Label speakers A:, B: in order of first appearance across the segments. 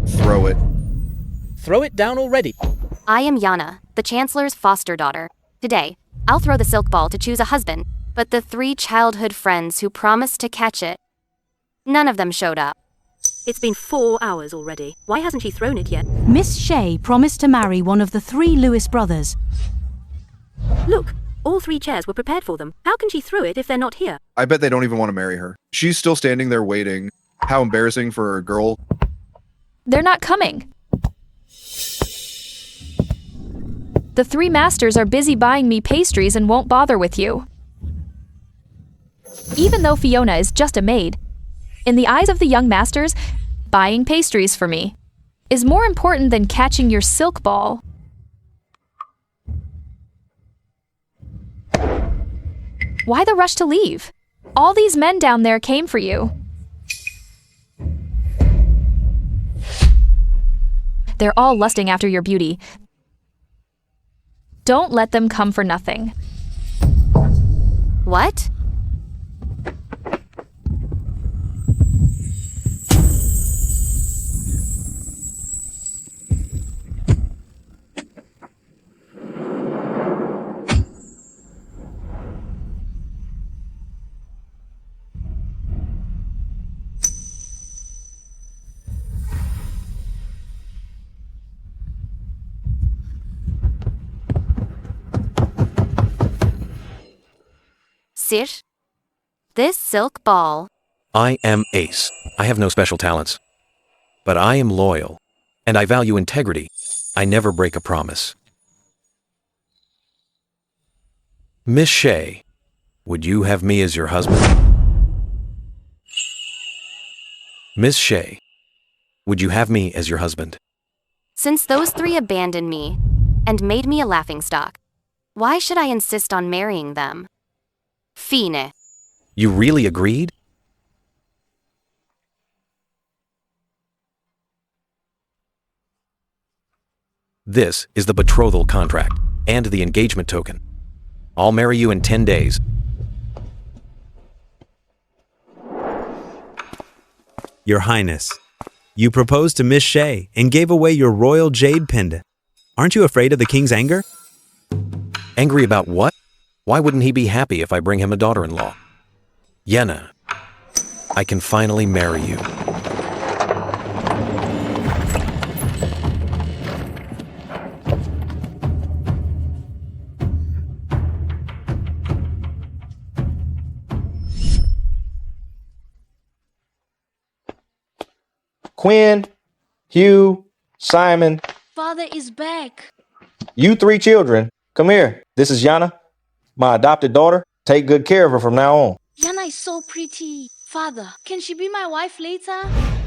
A: Throw it.
B: Throw it down already.
C: I am Yana, the Chancellor's foster daughter. Today, I'll throw the silk ball to choose a husband, but the 3 childhood friends who promised to catch it, none of them showed up.
D: It's been 4 hours already. Why hasn't she thrown it yet?
E: Miss Shea promised to marry one of the 3 Lewis brothers.
D: Look, all 3 chairs were prepared for them. How can she throw it if they're not here?
A: I bet they don't even want to marry her. She's still standing there waiting. How embarrassing for a girl.
F: They're not coming. The 3 masters are busy buying me pastries and won't bother with you. Even though Fiona is just a maid, in the eyes of the young masters, buying pastries for me is more important than catching your silk ball. Why the rush to leave? All these men down there came for you. They're all lusting after your beauty. Don't let them come for nothing.
C: What? Sir, this silk ball.
G: I am Ace. I have no special talents. But I am loyal, and I value integrity. I never break a promise. Miss Shea, would you have me as your husband? Miss Shea, would you have me as your husband?
C: Since those 3 abandoned me and made me a laughingstock, why should I insist on marrying them? Fine.
G: You really agreed? This is the betrothal contract and the engagement token. I'll marry you in 10 days.
H: Your Highness, you proposed to Miss Shea and gave away your royal jade pendant. Aren't you afraid of the king's anger?
G: Angry about what? Why wouldn't he be happy if I bring him a daughter-in-law? Yenna, I can finally marry you.
I: Quinn, Hugh, Simon.
J: Father is back.
I: You 3 children, come here. This is Yana, my adopted daughter. Take good care of her from now on.
J: Yana is so pretty. Father, can she be my wife later?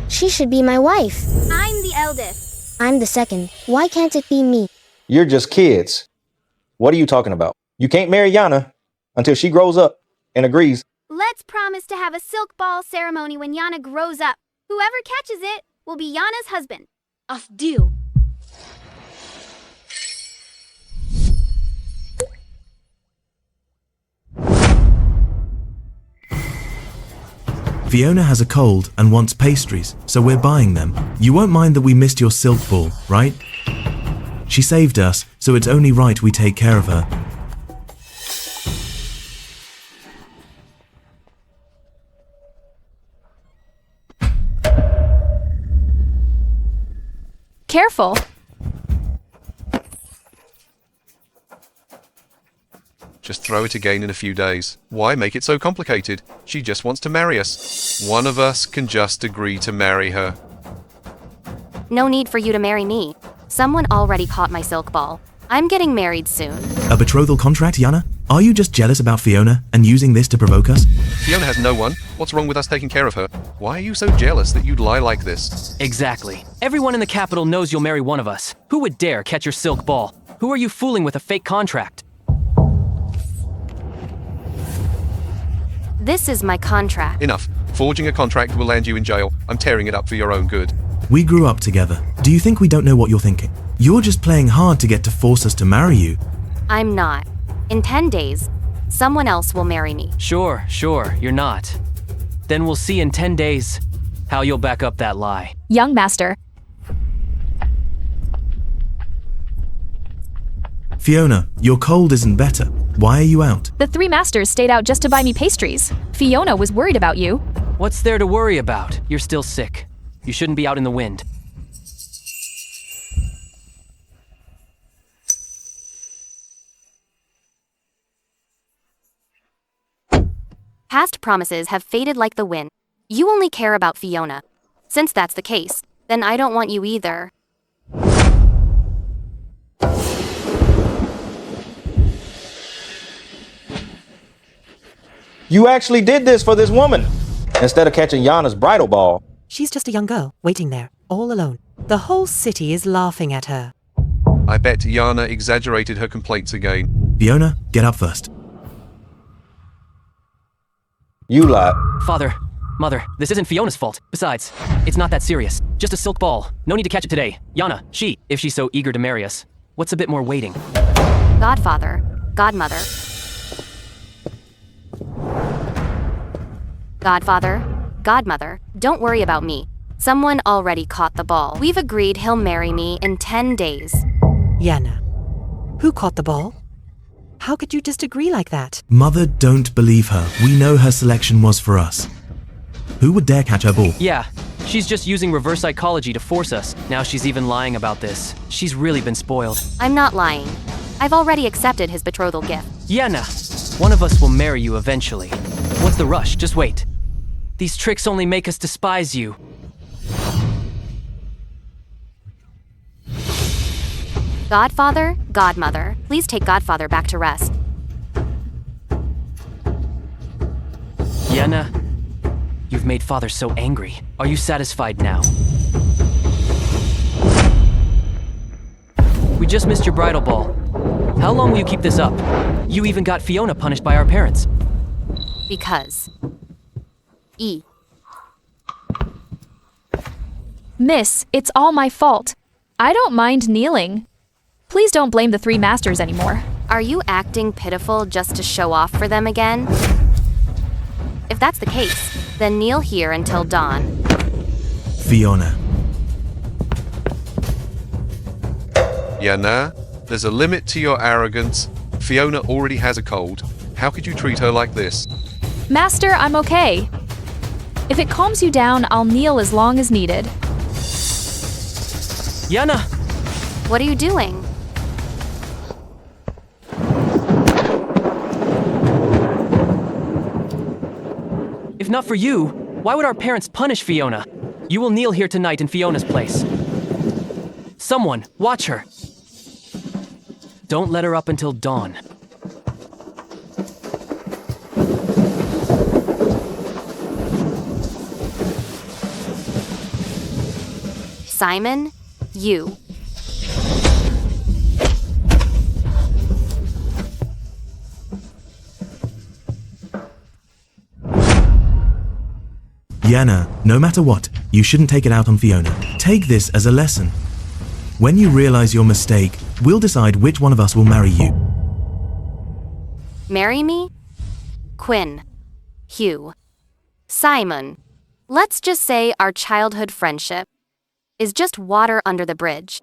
K: She should be my wife.
J: I'm the eldest.
K: I'm the second. Why can't it be me?
I: You're just kids. What are you talking about? You can't marry Yana until she grows up and agrees.
L: Let's promise to have a silk ball ceremony when Yana grows up. Whoever catches it will be Yana's husband.
J: Of deal.
M: Fiona has a cold and wants pastries, so we're buying them. You won't mind that we missed your silk ball, right? She saved us, so it's only right we take care of her.
F: Careful.
N: Just throw it again in a few days. Why make it so complicated? She just wants to marry us. One of us can just agree to marry her.
C: No need for you to marry me. Someone already caught my silk ball. I'm getting married soon.
M: A betrothal contract, Yana? Are you just jealous about Fiona and using this to provoke us?
N: Fiona has no one. What's wrong with us taking care of her? Why are you so jealous that you'd lie like this?
O: Exactly. Everyone in the capital knows you'll marry one of us. Who would dare catch your silk ball? Who are you fooling with a fake contract?
C: This is my contract.
N: Enough. Forging a contract will land you in jail. I'm tearing it up for your own good.
M: We grew up together. Do you think we don't know what you're thinking? You're just playing hard to get to force us to marry you.
C: I'm not. In 10 days, someone else will marry me.
O: Sure, you're not. Then we'll see in 10 days how you'll back up that lie.
F: Young master,
M: Fiona, your cold isn't better. Why are you out?
F: The three masters stayed out just to buy me pastries. Fiona was worried about you.
O: What's there to worry about? You're still sick. You shouldn't be out in the wind.
C: Past promises have faded like the wind. You only care about Fiona. Since that's the case, then I don't want you either.
I: You actually did this for this woman instead of catching Yana's bridal ball.
P: She's just a young girl, waiting there, all alone. The whole city is laughing at her.
N: I bet Yana exaggerated her complaints again.
M: Fiona, get up first.
I: You lied.
O: Father, Mother, this isn't Fiona's fault. Besides, it's not that serious. Just a silk ball. No need to catch it today. Yana, if she's so eager to marry us, what's a bit more waiting?
C: Godfather, godmother. Godfather, godmother, don't worry about me. Someone already caught the ball. We've agreed he'll marry me in 10 days.
P: Yana, who caught the ball? How could you disagree like that?
M: Mother, don't believe her. We know her selection was for us. Who would dare catch her ball?
O: Yeah, she's just using reverse psychology to force us. Now she's even lying about this. She's really been spoiled.
C: I'm not lying. I've already accepted his betrothal gift.
O: Yana, one of us will marry you eventually. What's the rush? Just wait. These tricks only make us despise you.
C: Godfather, godmother, please take Godfather back to rest.
O: Yana, you've made Father so angry. Are you satisfied now? We just missed your bridal ball. How long will you keep this up? You even got Fiona punished by our parents.
C: Because.
F: Miss, it's all my fault. I don't mind kneeling. Please don't blame the three masters anymore.
C: Are you acting pitiful just to show off for them again? If that's the case, then kneel here until dawn.
M: Fiona.
N: Yana, there's a limit to your arrogance. Fiona already has a cold. How could you treat her like this?
F: Master, I'm okay. If it calms you down, I'll kneel as long as needed.
O: Yana!
C: What are you doing?
O: If not for you, why would our parents punish Fiona? You will kneel here tonight in Fiona's place. Someone, watch her. Don't let her up until dawn.
C: Simon, you.
M: Yana, no matter what, you shouldn't take it out on Fiona. Take this as a lesson. When you realize your mistake, we'll decide which one of us will marry you.
C: Marry me? Quinn. Hugh. Simon. Let's just say our childhood friendship is just water under the bridge.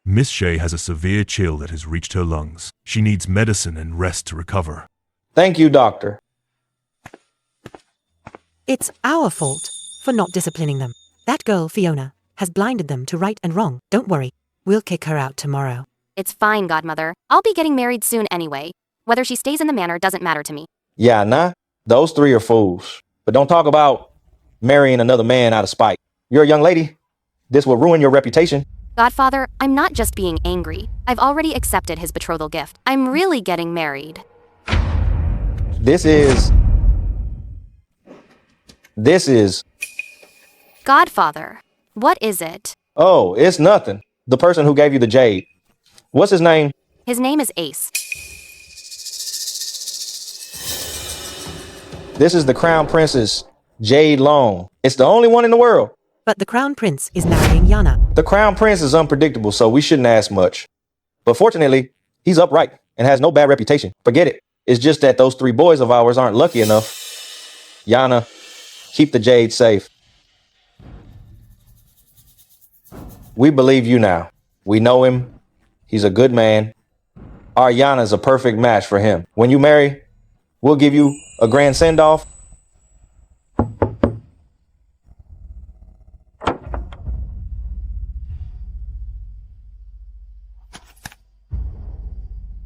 Q: Miss Shea has a severe chill that has reached her lungs. She needs medicine and rest to recover.
I: Thank you, doctor.
P: It's our fault for not disciplining them. That girl, Fiona, has blinded them to right and wrong. Don't worry. We'll kick her out tomorrow.
C: It's fine, godmother. I'll be getting married soon anyway. Whether she stays in the manor doesn't matter to me.
I: Yeah, nah. Those three are fools. But don't talk about marrying another man out of spite. You're a young lady. This will ruin your reputation.
C: Godfather, I'm not just being angry. I've already accepted his betrothal gift. I'm really getting married.
I: This is
C: Godfather, what is it?
I: Oh, it's nothing. The person who gave you the jade. What's his name?
C: His name is Ace.
I: This is the Crown Princess Jade Long. It's the only one in the world.
P: But the Crown Prince is marrying Yana.
I: The Crown Prince is unpredictable, so we shouldn't ask much. But fortunately, he's upright and has no bad reputation. Forget it. It's just that those 3 boys of ours aren't lucky enough. Yana, keep the jade safe. We believe you now. We know him. He's a good man. Our Yana's a perfect match for him. When you marry, we'll give you a grand send-off.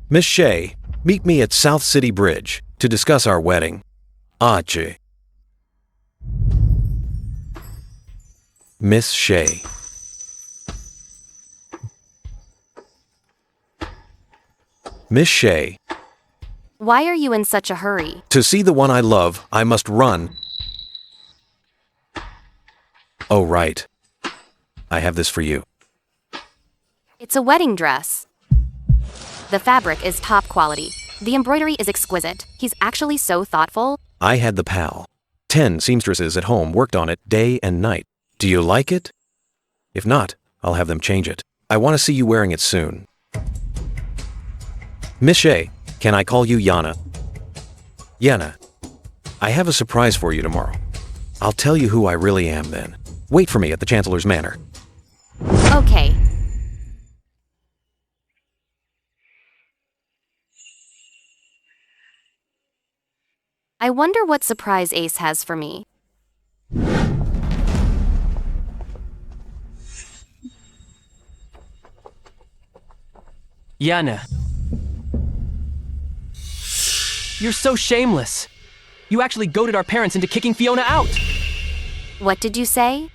G: Miss Shea, meet me at South City Bridge to discuss our wedding. Ache. Miss Shea. Miss Shea.
C: Why are you in such a hurry?
G: To see the one I love, I must run. Oh, right. I have this for you.
C: It's a wedding dress. The fabric is top quality. The embroidery is exquisite. He's actually so thoughtful.
G: I had the pal. 10 seamstresses at home worked on it day and night. Do you like it? If not, I'll have them change it. I want to see you wearing it soon. Miss Shea, can I call you Yana? Yana, I have a surprise for you tomorrow. I'll tell you who I really am then. Wait for me at the Chancellor's Manor.
C: Okay. I wonder what surprise Ace has for me.
O: Yana. You're so shameless. You actually goaded our parents into kicking Fiona out.
C: What did you say?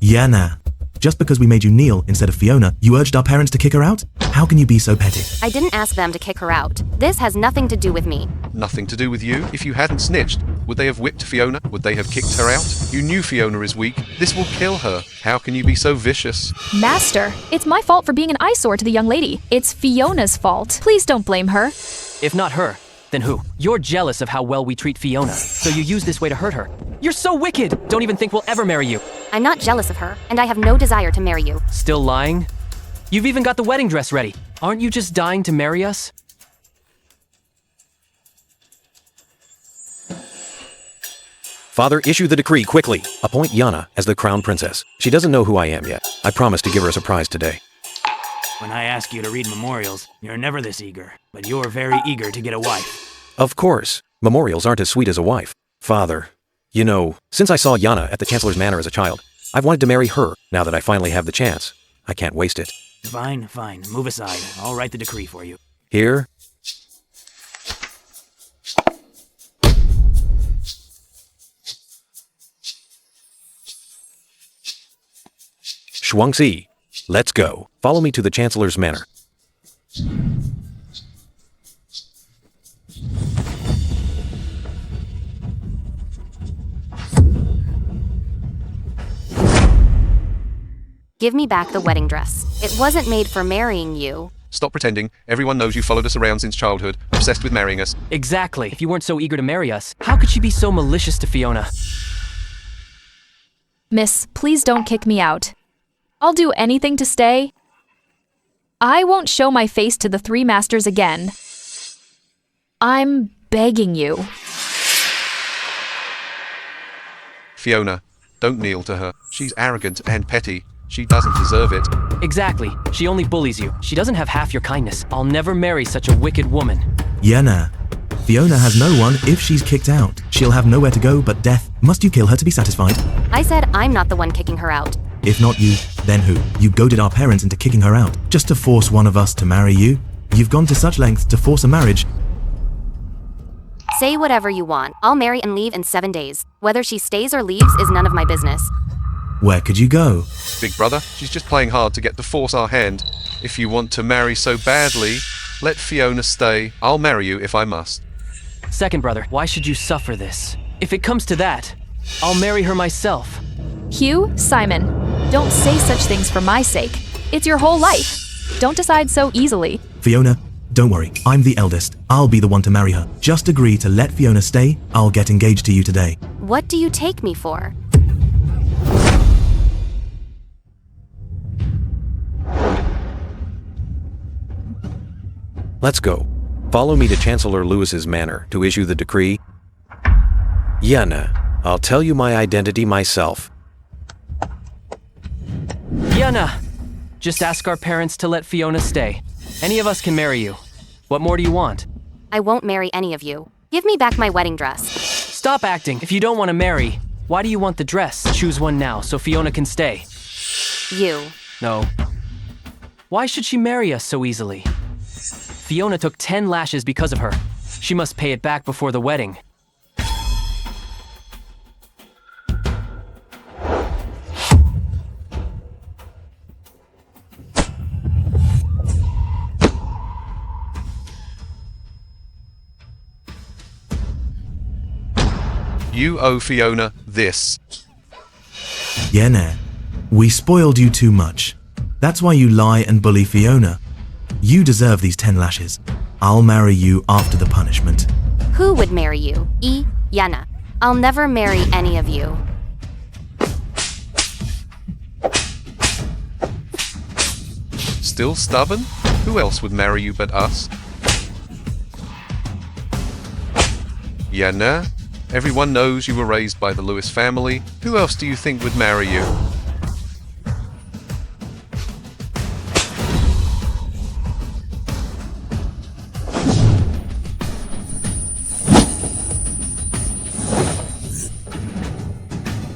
M: Yana, just because we made you kneel instead of Fiona, you urged our parents to kick her out? How can you be so petty?
C: I didn't ask them to kick her out. This has nothing to do with me.
N: Nothing to do with you? If you hadn't snitched, would they have whipped Fiona? Would they have kicked her out? You knew Fiona is weak. This will kill her. How can you be so vicious?
F: Master, it's my fault for being an eyesore to the young lady. It's Fiona's fault. Please don't blame her.
O: If not her, then who? You're jealous of how well we treat Fiona, so you use this way to hurt her. You're so wicked! Don't even think we'll ever marry you.
C: I'm not jealous of her, and I have no desire to marry you.
O: Still lying? You've even got the wedding dress ready. Aren't you just dying to marry us?
G: Father, issue the decree quickly. Appoint Yana as the Crown Princess. She doesn't know who I am yet. I promise to give her a surprise today.
R: When I ask you to read memorials, you're never this eager, but you're very eager to get a wife.
G: Of course. Memorials aren't as sweet as a wife. Father, you know, since I saw Yana at the Chancellor's Manor as a child, I've wanted to marry her now that I finally have the chance. I can't waste it.
R: Fine, fine. Move aside. I'll write the decree for you.
G: Here. Shuangxi, let's go. Follow me to the Chancellor's Manor.
C: Give me back the wedding dress. It wasn't made for marrying you.
N: Stop pretending. Everyone knows you followed us around since childhood, obsessed with marrying us.
O: Exactly. If you weren't so eager to marry us, how could she be so malicious to Fiona?
F: Miss, please don't kick me out. I'll do anything to stay. I won't show my face to the 3 masters again. I'm begging you.
N: Fiona, don't kneel to her. She's arrogant and petty. She doesn't deserve it.
O: Exactly. She only bullies you. She doesn't have half your kindness. I'll never marry such a wicked woman.
M: Yana, Fiona has no one if she's kicked out. She'll have nowhere to go but death. Must you kill her to be satisfied?
C: I said I'm not the one kicking her out.
M: If not you, then who? You goaded our parents into kicking her out, just to force one of us to marry you? You've gone to such lengths to force a marriage.
C: Say whatever you want. I'll marry and leave in 7 days. Whether she stays or leaves is none of my business.
M: Where could you go?
N: Big brother, she's just playing hard to get to force our hand. If you want to marry so badly, let Fiona stay. I'll marry you if I must.
O: Second brother, why should you suffer this? If it comes to that, I'll marry her myself.
F: Hugh, Simon, don't say such things for my sake. It's your whole life. Don't decide so easily.
M: Fiona, don't worry. I'm the eldest. I'll be the one to marry her. Just agree to let Fiona stay. I'll get engaged to you today.
C: What do you take me for?
G: Let's go. Follow me to Chancellor Lewis's manor to issue the decree. Yana, I'll tell you my identity myself.
O: Yana! Just ask our parents to let Fiona stay. Any of us can marry you. What more do you want?
C: I won't marry any of you. Give me back my wedding dress.
O: Stop acting. If you don't want to marry, why do you want the dress? Choose one now so Fiona can stay.
C: You.
O: No. Why should she marry us so easily? Fiona took 10 lashes because of her. She must pay it back before the wedding.
N: You owe Fiona this.
M: Yana, we spoiled you too much. That's why you lie and bully Fiona. You deserve these 10 lashes. I'll marry you after the punishment.
C: Who would marry you? Yana. I'll never marry any of you.
N: Still stubborn? Who else would marry you but us? Yana, everyone knows you were raised by the Lewis family. Who else do you think would marry you?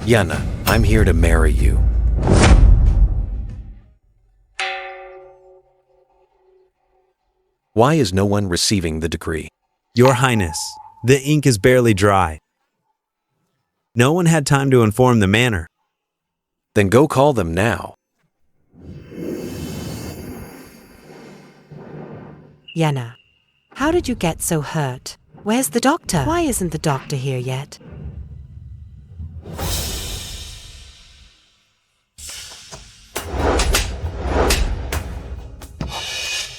G: Yana, I'm here to marry you. Why is no one receiving the decree?
H: Your Highness, the ink is barely dry. No one had time to inform the manor.
G: Then go call them now.
P: Yana, how did you get so hurt? Where's the doctor? Why isn't the doctor here yet?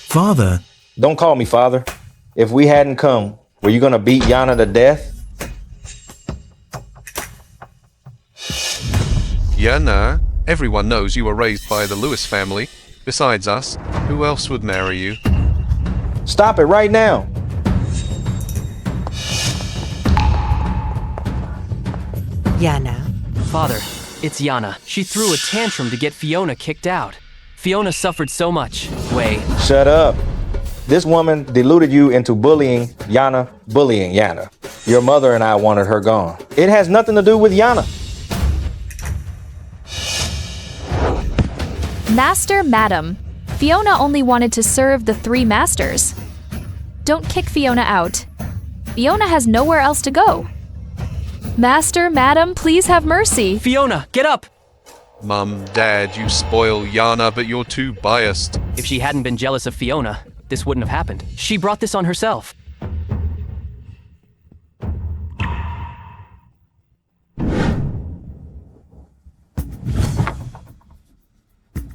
M: Father!
I: Don't call me father. If we hadn't come, were you gonna beat Yana to death?
N: Yana, everyone knows you were raised by the Lewis family. Besides us, who else would marry you?
I: Stop it right now.
P: Yana.
O: Father, it's Yana. She threw a tantrum to get Fiona kicked out. Fiona suffered so much. Wait.
I: Shut up. This woman deluded you into bullying Yana. Your mother and I wanted her gone. It has nothing to do with Yana.
F: Master, Madam, Fiona only wanted to serve the 3 masters. Don't kick Fiona out. Fiona has nowhere else to go. Master, Madam, please have mercy.
O: Fiona, get up!
N: Mum, Dad, you spoil Yana, but you're too biased.
O: If she hadn't been jealous of Fiona, this wouldn't have happened. She brought this on herself.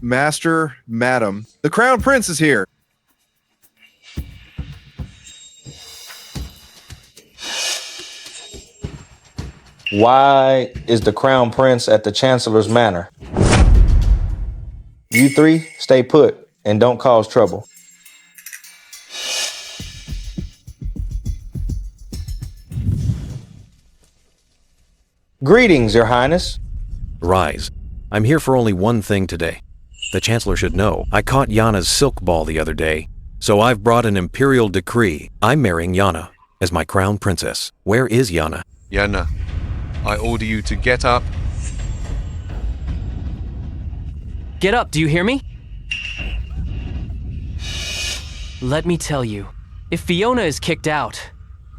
A: Master, Madam, the Crown Prince is here.
I: Why is the Crown Prince at the Chancellor's manor? You 3 stay put and don't cause trouble. Greetings, Your Highness.
G: Rise. I'm here for only one thing today. The Chancellor should know. I caught Yana's silk ball the other day, so I've brought an imperial decree. I'm marrying Yana as my crown princess. Where is Yana?
N: Yana, I order you to get up.
O: Get up, do you hear me? Let me tell you, if Fiona is kicked out,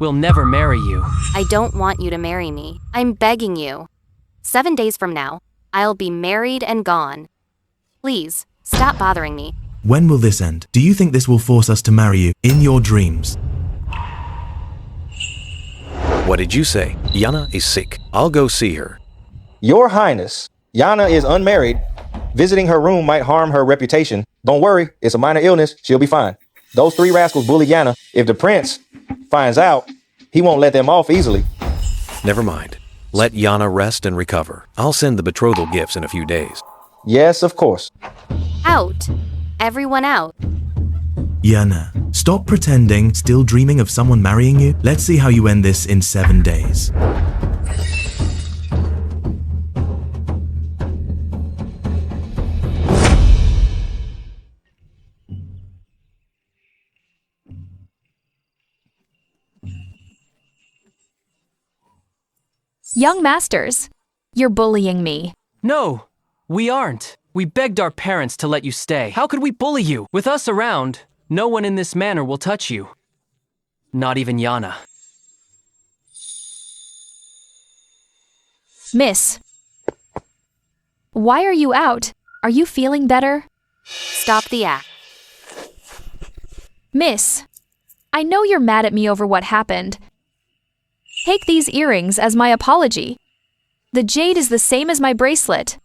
O: we'll never marry you.
C: I don't want you to marry me. I'm begging you. 7 days from now, I'll be married and gone. Please, stop bothering me.
M: When will this end? Do you think this will force us to marry you in your dreams?
G: What did you say? Yana is sick. I'll go see her.
I: Your Highness, Yana is unmarried. Visiting her room might harm her reputation. Don't worry, it's a minor illness. She'll be fine. Those three rascals bully Yana. If the prince finds out, he won't let them off easily.
G: Never mind. Let Yana rest and recover. I'll send the betrothal gifts in a few days.
I: Yes, of course.
C: Out. Everyone out.
M: Yana, stop pretending, still dreaming of someone marrying you. Let's see how you end this in 7 days.
F: Young masters, you're bullying me.
O: No, we aren't. We begged our parents to let you stay. How could we bully you? With us around, no one in this manor will touch you. Not even Yana.
F: Miss, why are you out? Are you feeling better?
C: Stop the act.
F: Miss, I know you're mad at me over what happened. Take these earrings as my apology. The jade is the same as my bracelet.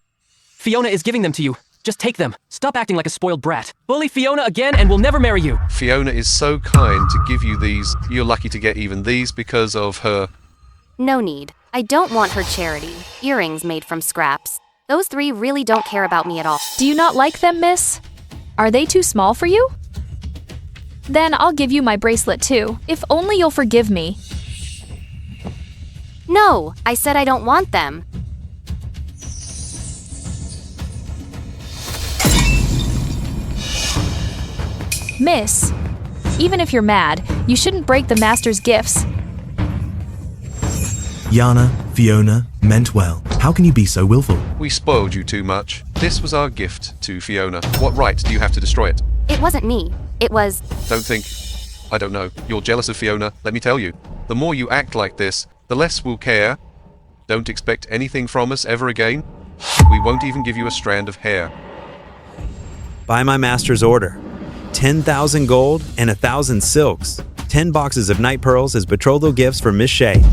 O: Fiona is giving them to you. Just take them. Stop acting like a spoiled brat. Bully Fiona again and we'll never marry you.
N: Fiona is so kind to give you these. You're lucky to get even these because of her.
C: No need. I don't want her charity. Earrings made from scraps. Those three really don't care about me at all.
F: Do you not like them, miss? Are they too small for you? Then I'll give you my bracelet too, if only you'll forgive me.
C: No, I said I don't want them.
F: Miss, even if you're mad, you shouldn't break the master's gifts.
M: Yana, Fiona, meant well. How can you be so willful?
N: We spoiled you too much. This was our gift to Fiona. What right do you have to destroy it?
C: It wasn't me. It was...
N: Don't think. I don't know. You're jealous of Fiona, let me tell you. The more you act like this, the less we'll care. Don't expect anything from us ever again. We won't even give you a strand of hair.
H: By my master's order. 10,000 gold and 1,000 silks. 10 boxes of night pearls as betrothal gifts for Miss Shea.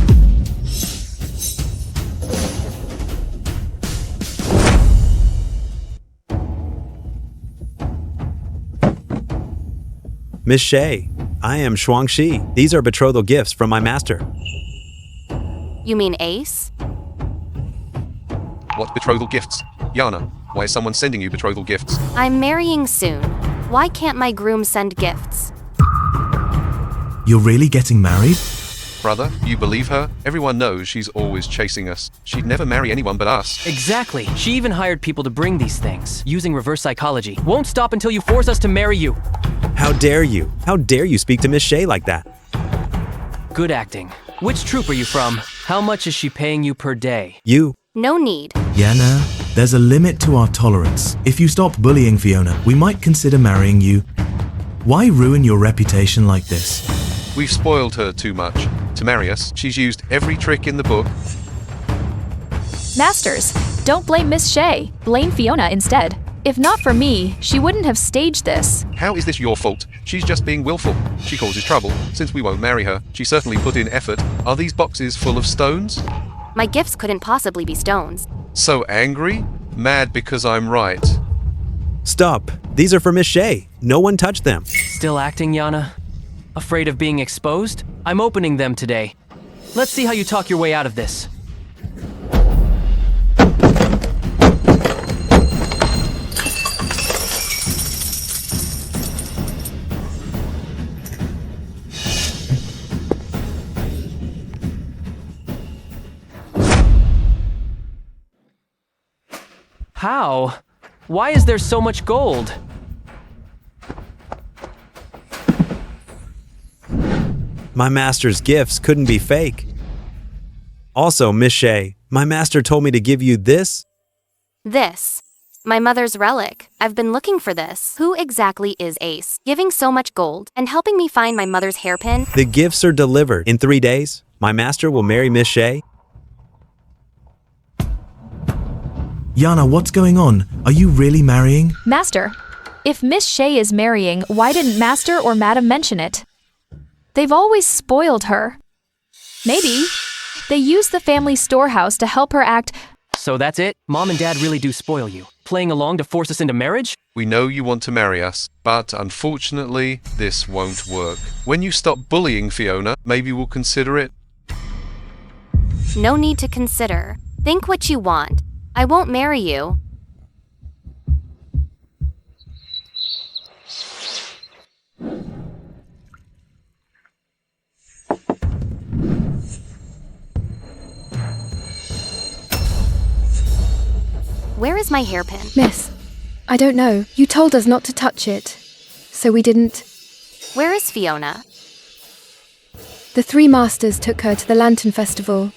H: Miss Shea, I am Shuangxi. These are betrothal gifts from my master.
C: You mean Ace?
N: What betrothal gifts? Yana, why is someone sending you betrothal gifts?
C: I'm marrying soon. Why can't my groom send gifts?
M: You're really getting married?
N: Brother, you believe her? Everyone knows she's always chasing us. She'd never marry anyone but us.
O: Exactly. She even hired people to bring these things, using reverse psychology. Won't stop until you force us to marry you.
H: How dare you? How dare you speak to Miss Shea like that?
O: Good acting. Which troop are you from? How much is she paying you per day?
H: You.
C: No need.
M: Yana, there's a limit to our tolerance. If you stop bullying Fiona, we might consider marrying you. Why ruin your reputation like this?
N: We've spoiled her too much. To marry us, she's used every trick in the book.
F: Masters, don't blame Miss Shea. Blame Fiona instead. If not for me, she wouldn't have staged this.
N: How is this your fault? She's just being willful. She causes trouble. Since we won't marry her, she certainly put in effort. Are these boxes full of stones?
C: My gifts couldn't possibly be stones.
N: So angry? Mad because I'm right.
H: Stop. These are for Miss Shea. No one touched them.
O: Still acting, Yana? Afraid of being exposed? I'm opening them today. Let's see how you talk your way out of this. How? Why is there so much gold?
H: My master's gifts couldn't be fake. Also, Miss Shea, my master told me to give you this.
C: This. My mother's relic. I've been looking for this. Who exactly is Ace? Giving so much gold and helping me find my mother's hairpin?
H: The gifts are delivered. In 3 days, my master will marry Miss Shea.
M: Yana, what's going on? Are you really marrying?
F: Master, if Miss Shea is marrying, why didn't Master or Madam mention it? They've always spoiled her. Maybe they used the family storehouse to help her act.
O: So that's it? Mom and Dad really do spoil you, playing along to force us into marriage?
N: We know you want to marry us, but unfortunately, this won't work. When you stop bullying Fiona, maybe we'll consider it.
C: No need to consider. Think what you want. I won't marry you. Where is my hairpin?
S: Miss, I don't know. You told us not to touch it, so we didn't.
C: Where is Fiona?
S: The three masters took her to the Lantern Festival.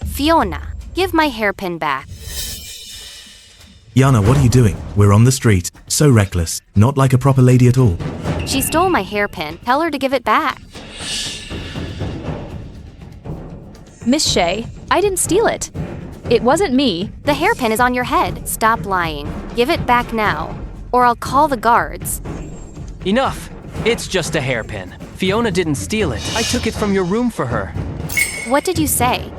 C: Fiona, give my hairpin back.
M: Yana, what are you doing? We're on the street. So reckless. Not like a proper lady at all.
C: She stole my hairpin. Tell her to give it back.
F: Miss Shea, I didn't steal it. It wasn't me.
C: The hairpin is on your head. Stop lying. Give it back now, or I'll call the guards.
O: Enough! It's just a hairpin. Fiona didn't steal it. I took it from your room for her.
C: What did you say?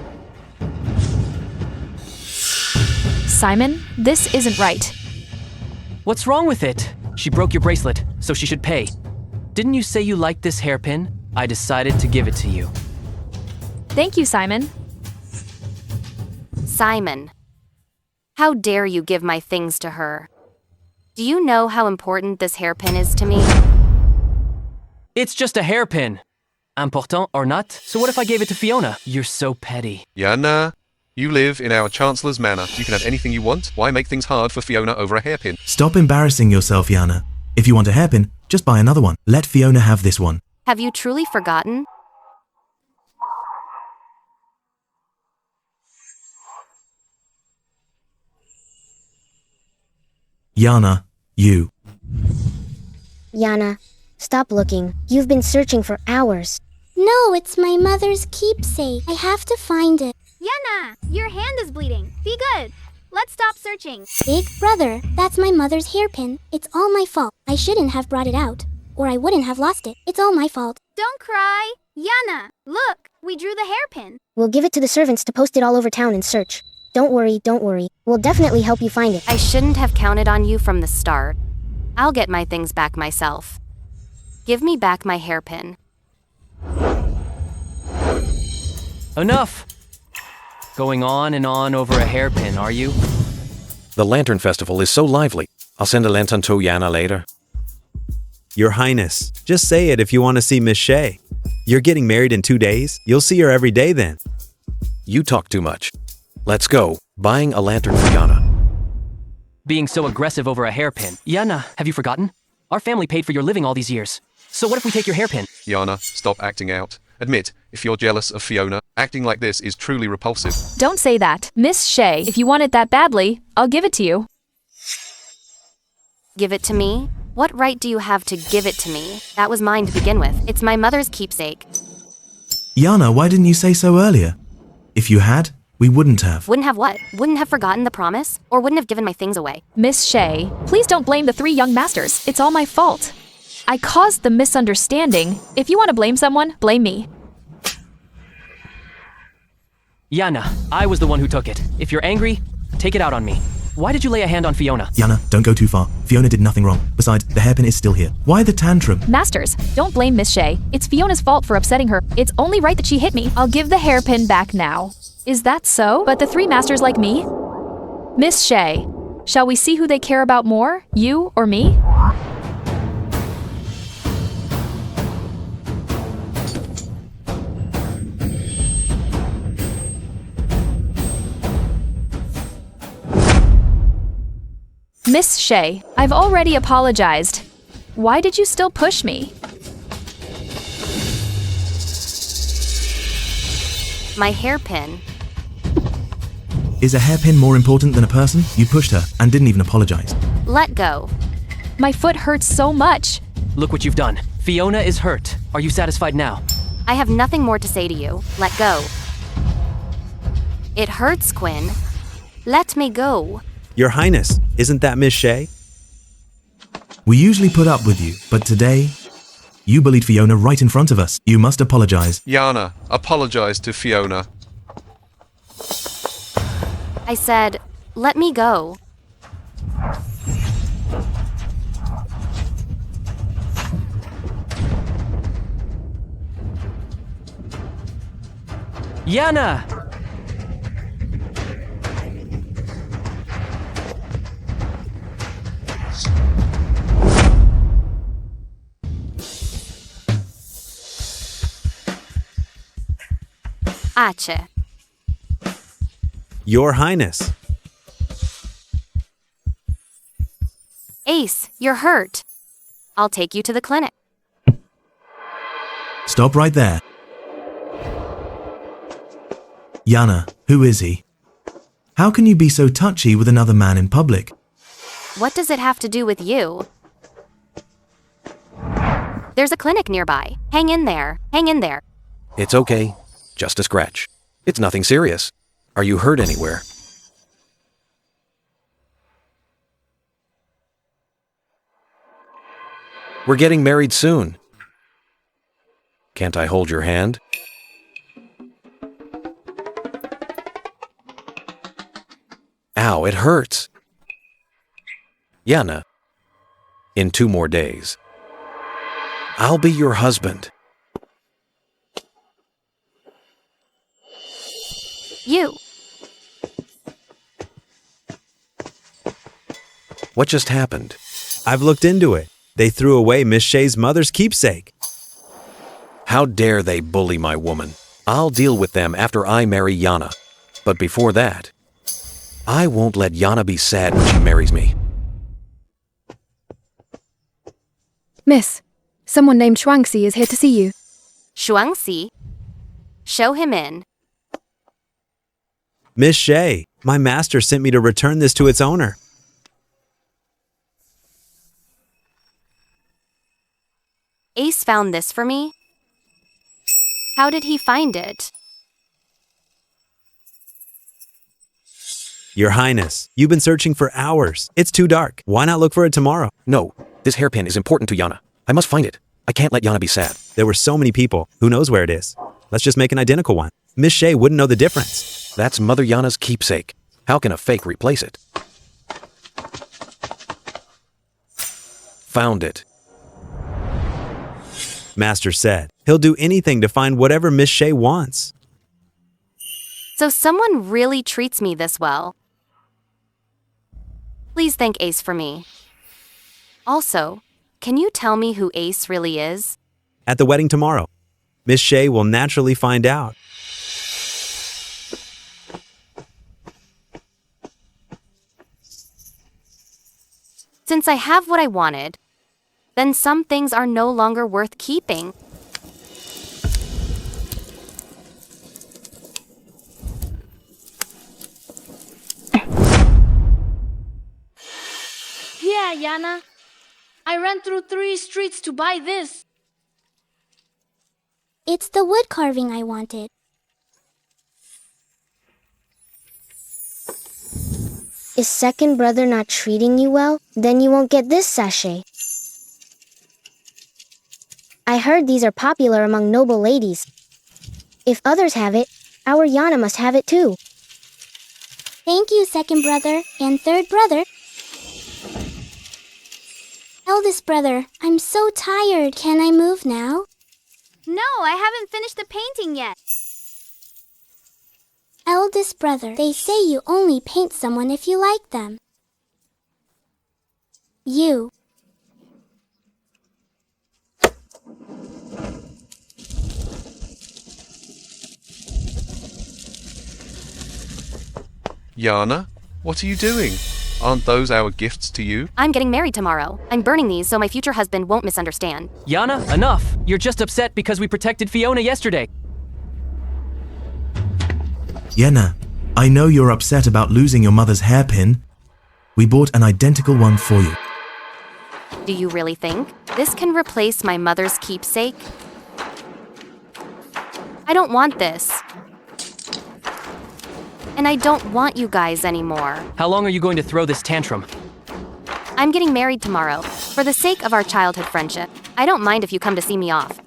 F: Simon, this isn't right.
O: What's wrong with it? She broke your bracelet, so she should pay. Didn't you say you liked this hairpin? I decided to give it to you.
F: Thank you, Simon.
C: Simon, how dare you give my things to her? Do you know how important this hairpin is to me?
O: It's just a hairpin. Important or not? So what if I gave it to Fiona? You're so petty.
N: Yana, you live in our Chancellor's manor. You can have anything you want. Why make things hard for Fiona over a hairpin?
M: Stop embarrassing yourself, Yana. If you want a hairpin, just buy another one. Let Fiona have this one.
C: Have you truly forgotten?
M: Yana, you.
K: Yana, stop looking. You've been searching for hours.
L: No, it's my mother's keepsake. I have to find it.
J: Yana, your hand is bleeding. Be good. Let's stop searching.
L: Big brother, that's my mother's hairpin. It's all my fault. I shouldn't have brought it out, or I wouldn't have lost it. It's all my fault.
J: Don't cry. Yana, look, we drew the hairpin.
K: We'll give it to the servants to post it all over town and search. Don't worry, don't worry. We'll definitely help you find it.
C: I shouldn't have counted on you from the start. I'll get my things back myself. Give me back my hairpin.
O: Enough! Going on and on over a hairpin, are you?
G: The Lantern Festival is so lively. I'll send a lantern to Yana later.
H: Your Highness, just say it if you want to see Miss Shea. You're getting married in 2 days. You'll see her every day then.
G: You talk too much. Let's go. Buying a lantern for Yana.
O: Being so aggressive over a hairpin. Yana, have you forgotten? Our family paid for your living all these years. So what if we take your hairpin?
N: Yana, stop acting out. Admit, if you're jealous of Fiona, acting like this is truly repulsive.
F: Don't say that. Miss Shea, if you want it that badly, I'll give it to you.
C: Give it to me? What right do you have to give it to me? That was mine to begin with. It's my mother's keepsake.
M: Yana, why didn't you say so earlier? If you had, we wouldn't have.
C: Wouldn't have what? Wouldn't have forgotten the promise? Or wouldn't have given my things away?
F: Miss Shea, please don't blame the three young masters. It's all my fault. I caused the misunderstanding. If you want to blame someone, blame me.
O: Yana, I was the one who took it. If you're angry, take it out on me. Why did you lay a hand on Fiona?
M: Yana, don't go too far. Fiona did nothing wrong. Besides, the hairpin is still here. Why the tantrum?
F: Masters, don't blame Miss Shea. It's Fiona's fault for upsetting her. It's only right that she hit me. I'll give the hairpin back now. Is that so? But the three masters like me? Miss Shea, shall we see who they care about more? You or me? Miss Shea, I've already apologized. Why did you still push me?
C: My hairpin.
M: Is a hairpin more important than a person? You pushed her and didn't even apologize.
C: Let go.
F: My foot hurts so much.
O: Look what you've done. Fiona is hurt. Are you satisfied now?
C: I have nothing more to say to you. Let go. It hurts, Quinn. Let me go.
H: Your Highness, isn't that Miss Shea?
M: We usually put up with you, but today, you bullied Fiona right in front of us. You must apologize.
N: Yana, apologize to Fiona.
C: I said, let me go.
O: Yana!
C: Ache.
H: Your Highness.
C: Ace, you're hurt. I'll take you to the clinic.
M: Stop right there. Yana, who is he? How can you be so touchy with another man in public?
C: What does it have to do with you? There's a clinic nearby. Hang in there. Hang in there.
G: It's okay. Just a scratch. It's nothing serious. Are you hurt anywhere? We're getting married soon. Can't I hold your hand? Ow, it hurts. Yana, in 2 more days, I'll be your husband.
C: You.
G: What just happened?
H: I've looked into it. They threw away Miss Shea's mother's keepsake.
G: How dare they bully my woman? I'll deal with them after I marry Yana. But before that, I won't let Yana be sad when she marries me.
S: Miss, someone named Shuangxi is here to see you.
C: Shuangxi? Show him in.
H: Miss Shea, my master sent me to return this to its owner.
C: Ace found this for me? How did he find it?
H: Your Highness, you've been searching for hours. It's too dark. Why not look for it tomorrow?
G: No, this hairpin is important to Yana. I must find it. I can't let Yana be sad.
H: There were so many people. Who knows where it is? Let's just make an identical one. Miss Shea wouldn't know the difference.
G: That's Mother Yana's keepsake. How can a fake replace it? Found it.
H: Master said he'll do anything to find whatever Miss Shea wants.
C: So someone really treats me this well. Please thank Ace for me. Also, can you tell me who Ace really is?
H: At the wedding tomorrow, Miss Shea will naturally find out.
C: Since I have what I wanted, then some things are no longer worth keeping.
J: Yeah, Yana. I ran through 3 streets to buy this.
L: It's the wood carving I wanted.
K: Is second brother not treating you well? Then you won't get this sachet. I heard these are popular among noble ladies. If others have it, our Yana must have it too.
L: Thank you, second brother and third brother. Eldest brother, I'm so tired. Can I move now? No, I haven't finished the painting yet. Eldest brother, they say you only paint someone if you like them. You.
N: Yana, what are you doing? Aren't those our gifts to you?
C: I'm getting married tomorrow. I'm burning these so my future husband won't misunderstand.
O: Yana, enough! You're just upset because we protected Fiona yesterday.
M: Yena, I know you're upset about losing your mother's hairpin. We bought an identical one for you.
C: Do you really think this can replace my mother's keepsake? I don't want this. And I don't want you guys anymore.
O: How long are you going to throw this tantrum?
C: I'm getting married tomorrow. For the sake of our childhood friendship, I don't mind if you come to see me off.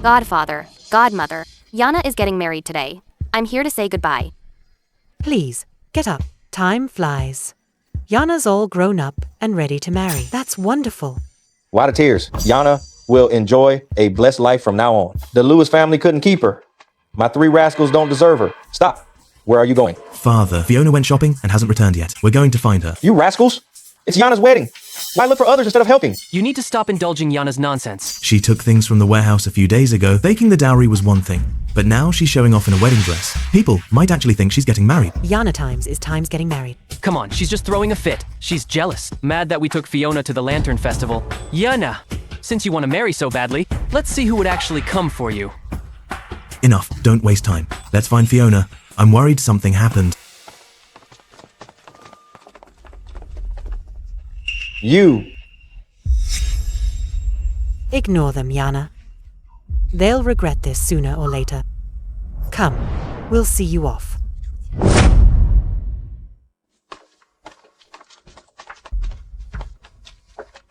C: Godfather, godmother, Yana is getting married today. I'm here to say goodbye.
P: Please, get up. Time flies. Yana's all grown up and ready to marry. That's wonderful.
I: Why the tears? Yana will enjoy a blessed life from now on. The Lewis family couldn't keep her. My 3 rascals don't deserve her. Stop. Where are you going?
M: Father, Fiona went shopping and hasn't returned yet. We're going to find her.
I: You rascals? It's Yana's wedding. Why look for others instead of helping?
O: You need to stop indulging Yana's nonsense.
M: She took things from the warehouse a few days ago. Faking the dowry was one thing, but now she's showing off in a wedding dress. People might actually think she's getting married.
P: Yana times is times getting married.
O: Come on, she's just throwing a fit. She's jealous. Mad that we took Fiona to the Lantern Festival. Yana, since you want to marry so badly, let's see who would actually come for you.
M: Enough, don't waste time. Let's find Fiona. I'm worried something happened.
I: You.
P: Ignore them, Yana. They'll regret this sooner or later. Come, we'll see you off.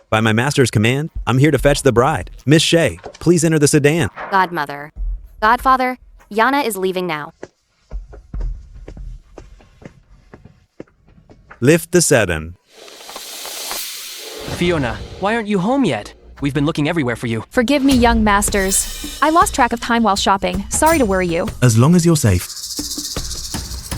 H: By my master's command, I'm here to fetch the bride. Miss Shea, please enter the sedan.
C: Godmother. Godfather, Yana is leaving now.
H: Lift the sedan.
O: Fiona, why aren't you home yet? We've been looking everywhere for you.
F: Forgive me, young masters. I lost track of time while shopping. Sorry to worry you.
M: As long as you're safe.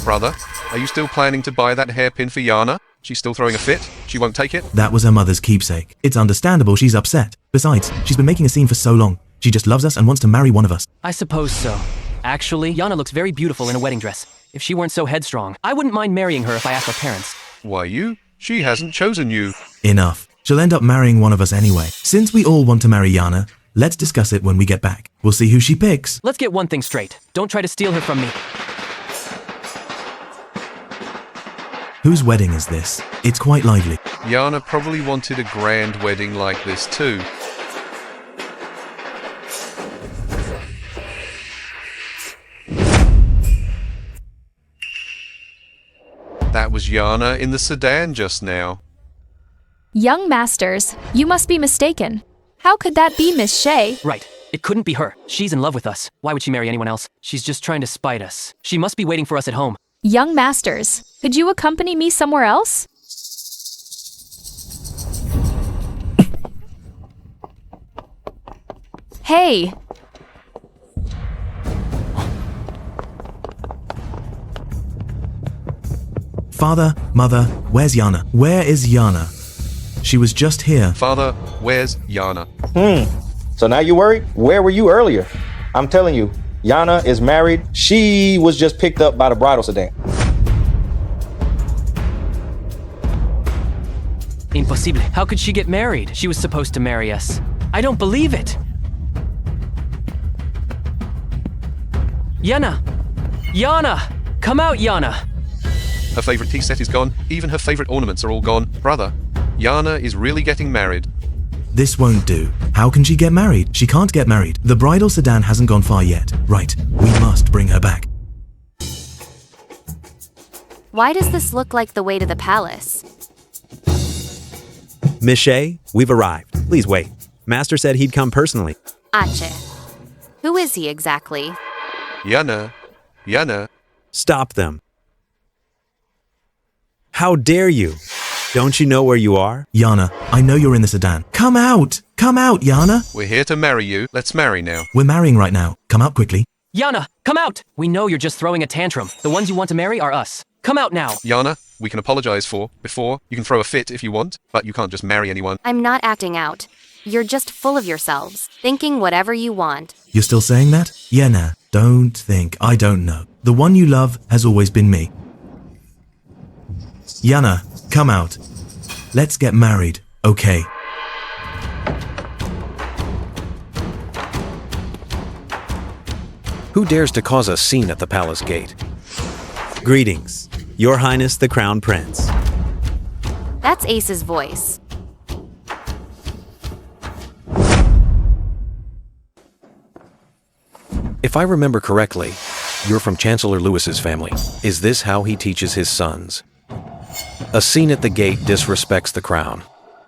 N: Brother, are you still planning to buy that hairpin for Yana? She's still throwing a fit? She won't take it?
M: That was her mother's keepsake. It's understandable she's upset. Besides, she's been making a scene for so long. She just loves us and wants to marry one of us.
O: I suppose so. Actually, Yana looks very beautiful in a wedding dress. If she weren't so headstrong, I wouldn't mind marrying her if I asked her parents.
N: Why you? She hasn't chosen you.
M: Enough. She'll end up marrying one of us anyway. Since we all want to marry Yana, let's discuss it when we get back. We'll see who she picks.
O: Let's get one thing straight. Don't try to steal her from me.
M: Whose wedding is this? It's quite lively.
N: Yana probably wanted a grand wedding like this too. That was Yana in the sedan just now.
F: Young masters, you must be mistaken. How could that be Miss Shea?
O: Right. It couldn't be her. She's in love with us. Why would she marry anyone else? She's just trying to spite us. She must be waiting for us at home.
F: Young masters, could you accompany me somewhere else? Hey!
M: Father, Mother, where's Yana? Where is Yana? She was just here.
N: Father, where's Yana?
I: So now you worried? Where were you earlier? I'm telling you, Yana is married. She was just picked up by the bridal sedan.
O: Impossible. How could she get married? She was supposed to marry us. I don't believe it. Yana! Yana! Come out, Yana!
N: Her favorite tea set is gone. Even her favorite ornaments are all gone. Brother, Yana is really getting married.
M: This won't do. How can she get married? She can't get married. The bridal sedan hasn't gone far yet. Right, we must bring her back.
C: Why does this look like the way to the palace?
H: Miss Shea, we've arrived. Please wait. Master said he'd come personally.
C: Ache. Who is he exactly?
N: Yana. Yana.
H: Stop them. How dare you? Don't you know where you are?
M: Yana, I know you're in the sedan. Come out! Come out, Yana!
N: We're here to marry you. Let's marry now.
M: We're marrying right now. Come out quickly.
O: Yana, come out! We know you're just throwing a tantrum. The ones you want to marry are us. Come out now!
N: Yana, we can apologize for before. You can throw a fit if you want, but you can't just marry anyone.
C: I'm not acting out. You're just full of yourselves, thinking whatever you want.
M: You're still saying that? Yana, don't think. I don't know. The one you love has always been me. Yana, come out. Let's get married, okay?
G: Who dares to cause a scene at the palace gate?
H: Greetings, Your Highness the Crown Prince.
C: That's Ace's voice.
G: If I remember correctly, you're from Chancellor Lewis's family. Is this how he teaches his sons? A scene at the gate disrespects the crown.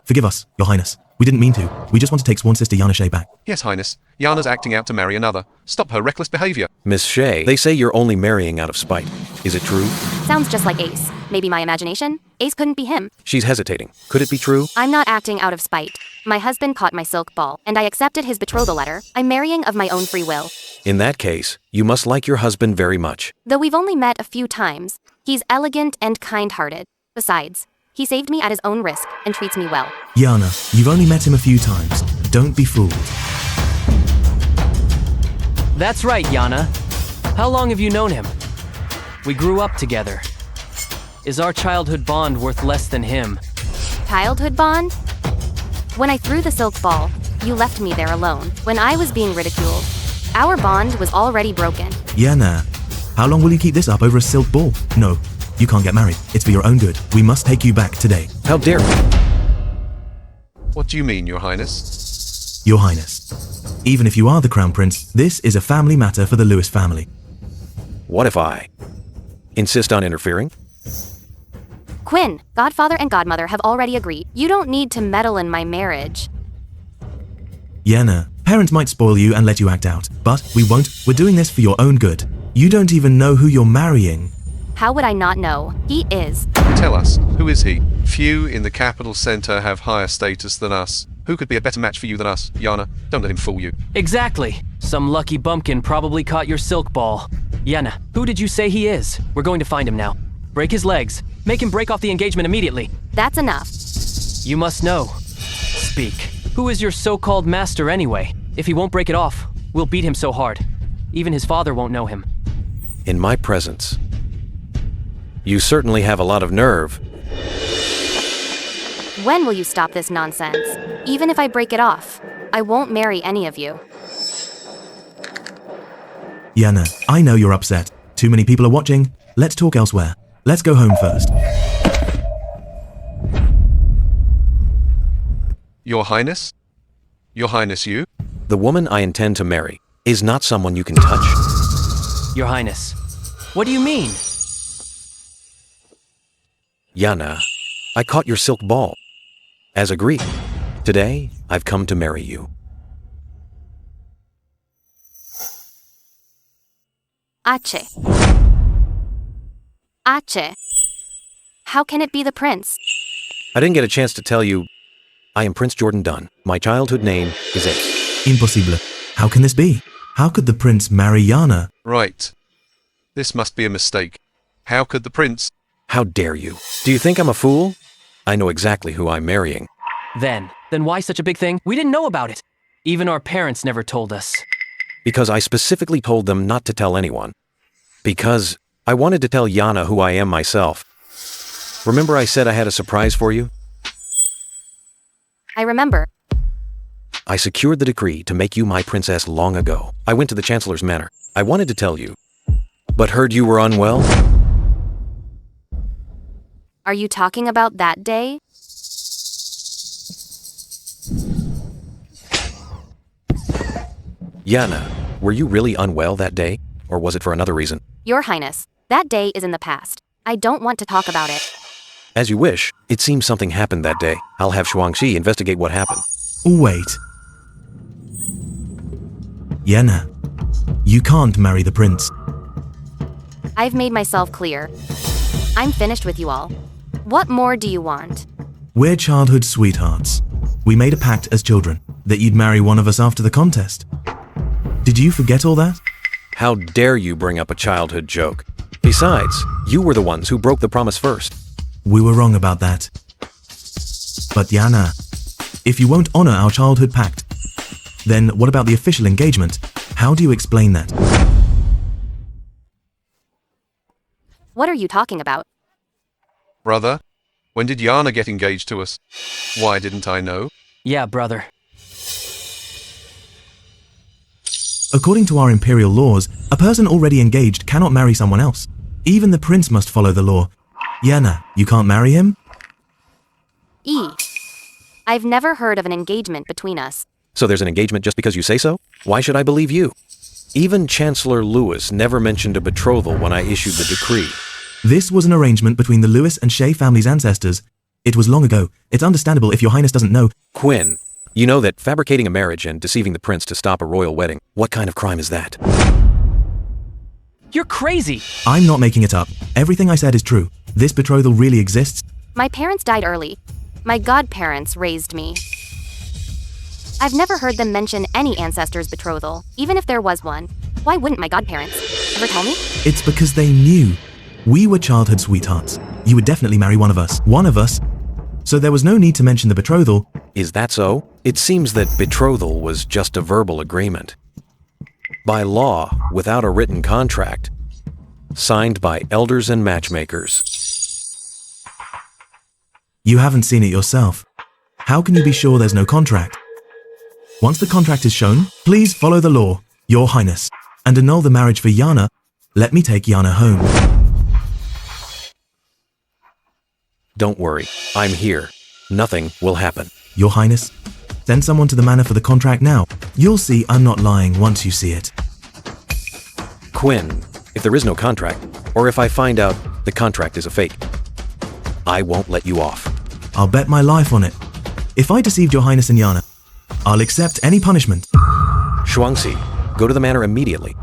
M: Forgive us, Your Highness. We didn't mean to. We just want to take sworn sister Yana Shea back.
N: Yes, Highness. Yana's acting out to marry another. Stop her reckless behavior.
G: Miss Shea, they say you're only marrying out of spite. Is it true?
C: Sounds just like Ace. Maybe my imagination? Ace couldn't be him.
G: She's hesitating. Could it be true?
C: I'm not acting out of spite. My husband caught my silk ball, and I accepted his betrothal letter. I'm marrying of my own free will.
G: In that case, you must like your husband very much.
C: Though we've only met a few times, he's elegant and kind-hearted. Besides, he saved me at his own risk and treats me well.
M: Yana, you've only met him a few times. Don't be fooled.
O: That's right, Yana. How long have you known him? We grew up together. Is our childhood bond worth less than him?
C: Childhood bond? When I threw the silk ball, you left me there alone. When I was being ridiculed, our bond was already broken.
M: Yana, how long will you keep this up over a silk ball? No, you can't get married. It's for your own good. We must take you back today.
G: How dare you?
N: What do you mean, Your Highness?
M: Your Highness, even if you are the Crown Prince, this is a family matter for the Lewis family.
G: What if I insist on interfering?
C: Quinn, godfather and godmother have already agreed. You don't need to meddle in my marriage.
M: Yana, parents might spoil you and let you act out, but we won't. We're doing this for your own good. You don't even know who you're marrying.
C: How would I not know? He is.
N: Tell us, who is he? Few in the capital center have higher status than us. Who could be a better match for you than us, Yana? Don't let him fool you.
O: Exactly. Some lucky bumpkin probably caught your silk ball. Yana, who did you say he is? We're going to find him now. Break his legs. Make him break off the engagement immediately.
C: That's enough.
O: You must know. Speak. Who is your so-called master anyway? If he won't break it off, we'll beat him so hard. Even his father won't know him.
G: In my presence. You certainly have a lot of nerve.
C: When will you stop this nonsense? Even if I break it off, I won't marry any of you.
M: Yana, I know you're upset. Too many people are watching. Let's talk elsewhere. Let's go home first.
N: Your Highness? Your Highness, you?
G: The woman I intend to marry is not someone you can touch.
O: Your Highness, what do you mean?
G: Yana, I caught your silk ball. As agreed, today I've come to marry you.
C: Ache. Ache. How can it be the prince?
G: I didn't get a chance to tell you, I am Prince Jordan Dunn. My childhood name is Ace.
M: Impossible. How can this be? How could the prince marry Yana?
N: Right. This must be a mistake. How could the prince?
G: How dare you? Do you think I'm a fool? I know exactly who I'm marrying.
O: Then why such a big thing? We didn't know about it. Even our parents never told us.
G: Because I specifically told them not to tell anyone. Because I wanted to tell Yana who I am myself. Remember I said I had a surprise for you?
C: I remember.
G: I secured the decree to make you my princess long ago. I went to the Chancellor's manor. I wanted to tell you, but heard you were unwell.
C: Are you talking about that day?
G: Yana, were you really unwell that day? Or was it for another reason?
C: Your Highness, that day is in the past. I don't want to talk about it.
G: As you wish. It seems something happened that day. I'll have Shuangxi investigate what happened.
M: Wait. Yana, you can't marry the prince.
C: I've made myself clear. I'm finished with you all. What more do you want?
M: We're childhood sweethearts. We made a pact as children that you'd marry one of us after the contest. Did you forget all that?
G: How dare you bring up a childhood joke? Besides, you were the ones who broke the promise first.
M: We were wrong about that. But Yana, if you won't honor our childhood pact, then what about the official engagement? How do you explain that?
C: What are you talking about?
N: Brother, when did Yana get engaged to us? Why didn't I know?
O: Yeah, brother.
M: According to our imperial laws, a person already engaged cannot marry someone else. Even the prince must follow the law. Yana, you can't marry him?
C: I've never heard of an engagement between us.
G: So there's an engagement just because you say so? Why should I believe you? Even Chancellor Lewis never mentioned a betrothal when I issued the decree.
M: This was an arrangement between the Lewis and Shea family's ancestors. It was long ago. It's understandable if your highness doesn't know.
G: Quinn, you know that fabricating a marriage and deceiving the prince to stop a royal wedding, what kind of crime is that?
O: You're crazy!
M: I'm not making it up. Everything I said is true. This betrothal really exists.
C: My parents died early. My godparents raised me. I've never heard them mention any ancestor's betrothal, even if there was one. Why wouldn't my godparents ever tell me?
M: It's because they knew. We were childhood sweethearts. You would definitely marry one of us. One of us. So there was no need to mention the betrothal.
G: Is that so? It seems that betrothal was just a verbal agreement. By law, without a written contract, signed by elders and matchmakers.
M: You haven't seen it yourself. How can you be sure there's no contract? Once the contract is shown, please follow the law, your highness, and annul the marriage for Yana. Let me take Yana home.
G: Don't worry, I'm here. Nothing will happen.
M: Your highness, send someone to the manor for the contract now. You'll see I'm not lying once you see it.
G: Quinn, if there is no contract, or if I find out the contract is a fake, I won't let you off.
M: I'll bet my life on it. If I deceived your highness and Yana, I'll accept any punishment.
G: Shuangzi, go to the manor immediately.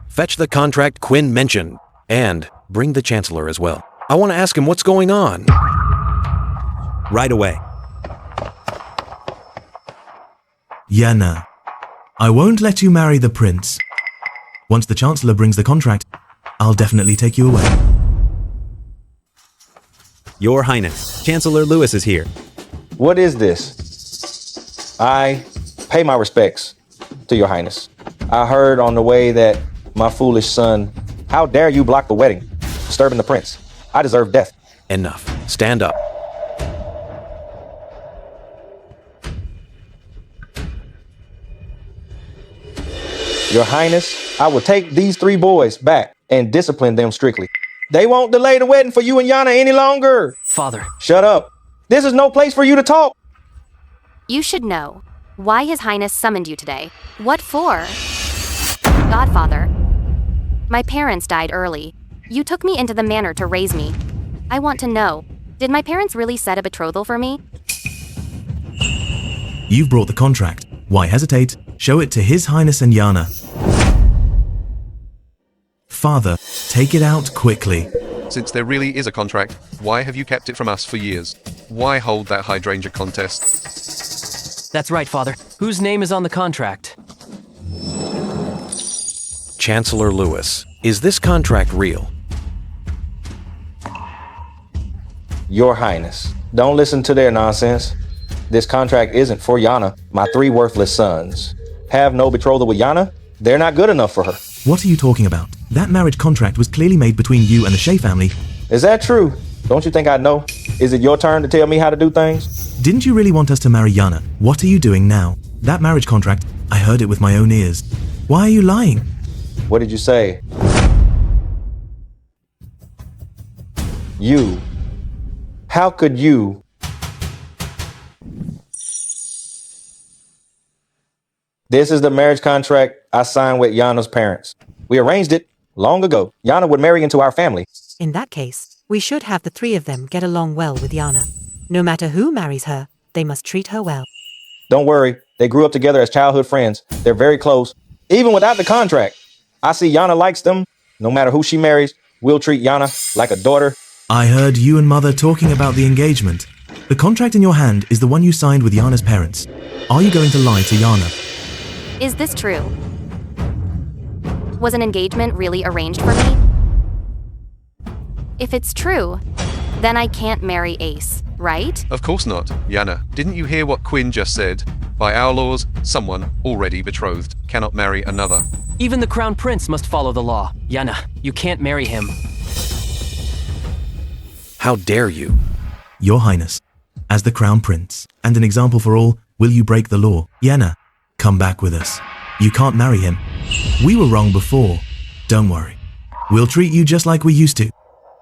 G: Fetch the contract Quinn mentioned, and bring the Chancellor as well. I want to ask him what's going on.
H: Right away.
M: Yana, I won't let you marry the prince. Once the Chancellor brings the contract, I'll definitely take you away.
H: Your Highness, Chancellor Lewis is here.
I: What is this? I pay my respects to your highness. I heard on the way that my foolish son, how dare you block the wedding, disturbing the prince. I deserve death.
G: Enough. Stand up.
I: Your highness, I will take these 3 boys back and discipline them strictly. They won't delay the wedding for you and Yana any longer.
O: Father.
I: Shut up. This is no place for you to talk.
C: You should know why His Highness summoned you today. What for? Godfather. My parents died early. You took me into the manor to raise me. I want to know, did my parents really set a betrothal for me?
M: You've brought the contract. Why hesitate? Show it to His Highness and Yana. Father, take it out quickly.
N: Since there really is a contract, why have you kept it from us for years? Why hold that hydrangea contest?
O: That's right, Father. Whose name is on the contract?
G: Chancellor Lewis, is this contract real?
I: Your highness, don't listen to their nonsense. This contract isn't for Yana, my 3 worthless sons. Have no betrothal with Yana? They're not good enough for her.
M: What are you talking about? That marriage contract was clearly made between you and the Shea family.
I: Is that true? Don't you think I know? Is it your turn to tell me how to do things?
M: Didn't you really want us to marry Yana? What are you doing now? That marriage contract, I heard it with my own ears. Why are you lying?
I: What did you say? You. How could you? This is the marriage contract I signed with Yana's parents. We arranged it long ago. Yana would marry into our family.
P: In that case, we should have the 3 of them get along well with Yana. No matter who marries her, they must treat her well.
I: Don't worry, they grew up together as childhood friends. They're very close, even without the contract. I see Yana likes them. No matter who she marries, we'll treat Yana like a daughter.
M: I heard you and Mother talking about the engagement. The contract in your hand is the one you signed with Yana's parents. Are you going to lie to Yana?
C: Is this true? Was an engagement really arranged for me? If it's true, then I can't marry Ace, right?
N: Of course not, Yana. Didn't you hear what Quinn just said? By our laws, someone already betrothed cannot marry another.
O: Even the crown prince must follow the law. Yana, you can't marry him.
G: How dare you?
M: Your Highness, as the crown prince, and an example for all, will you break the law? Yana, come back with us. You can't marry him. We were wrong before. Don't worry. We'll treat you just like we used to.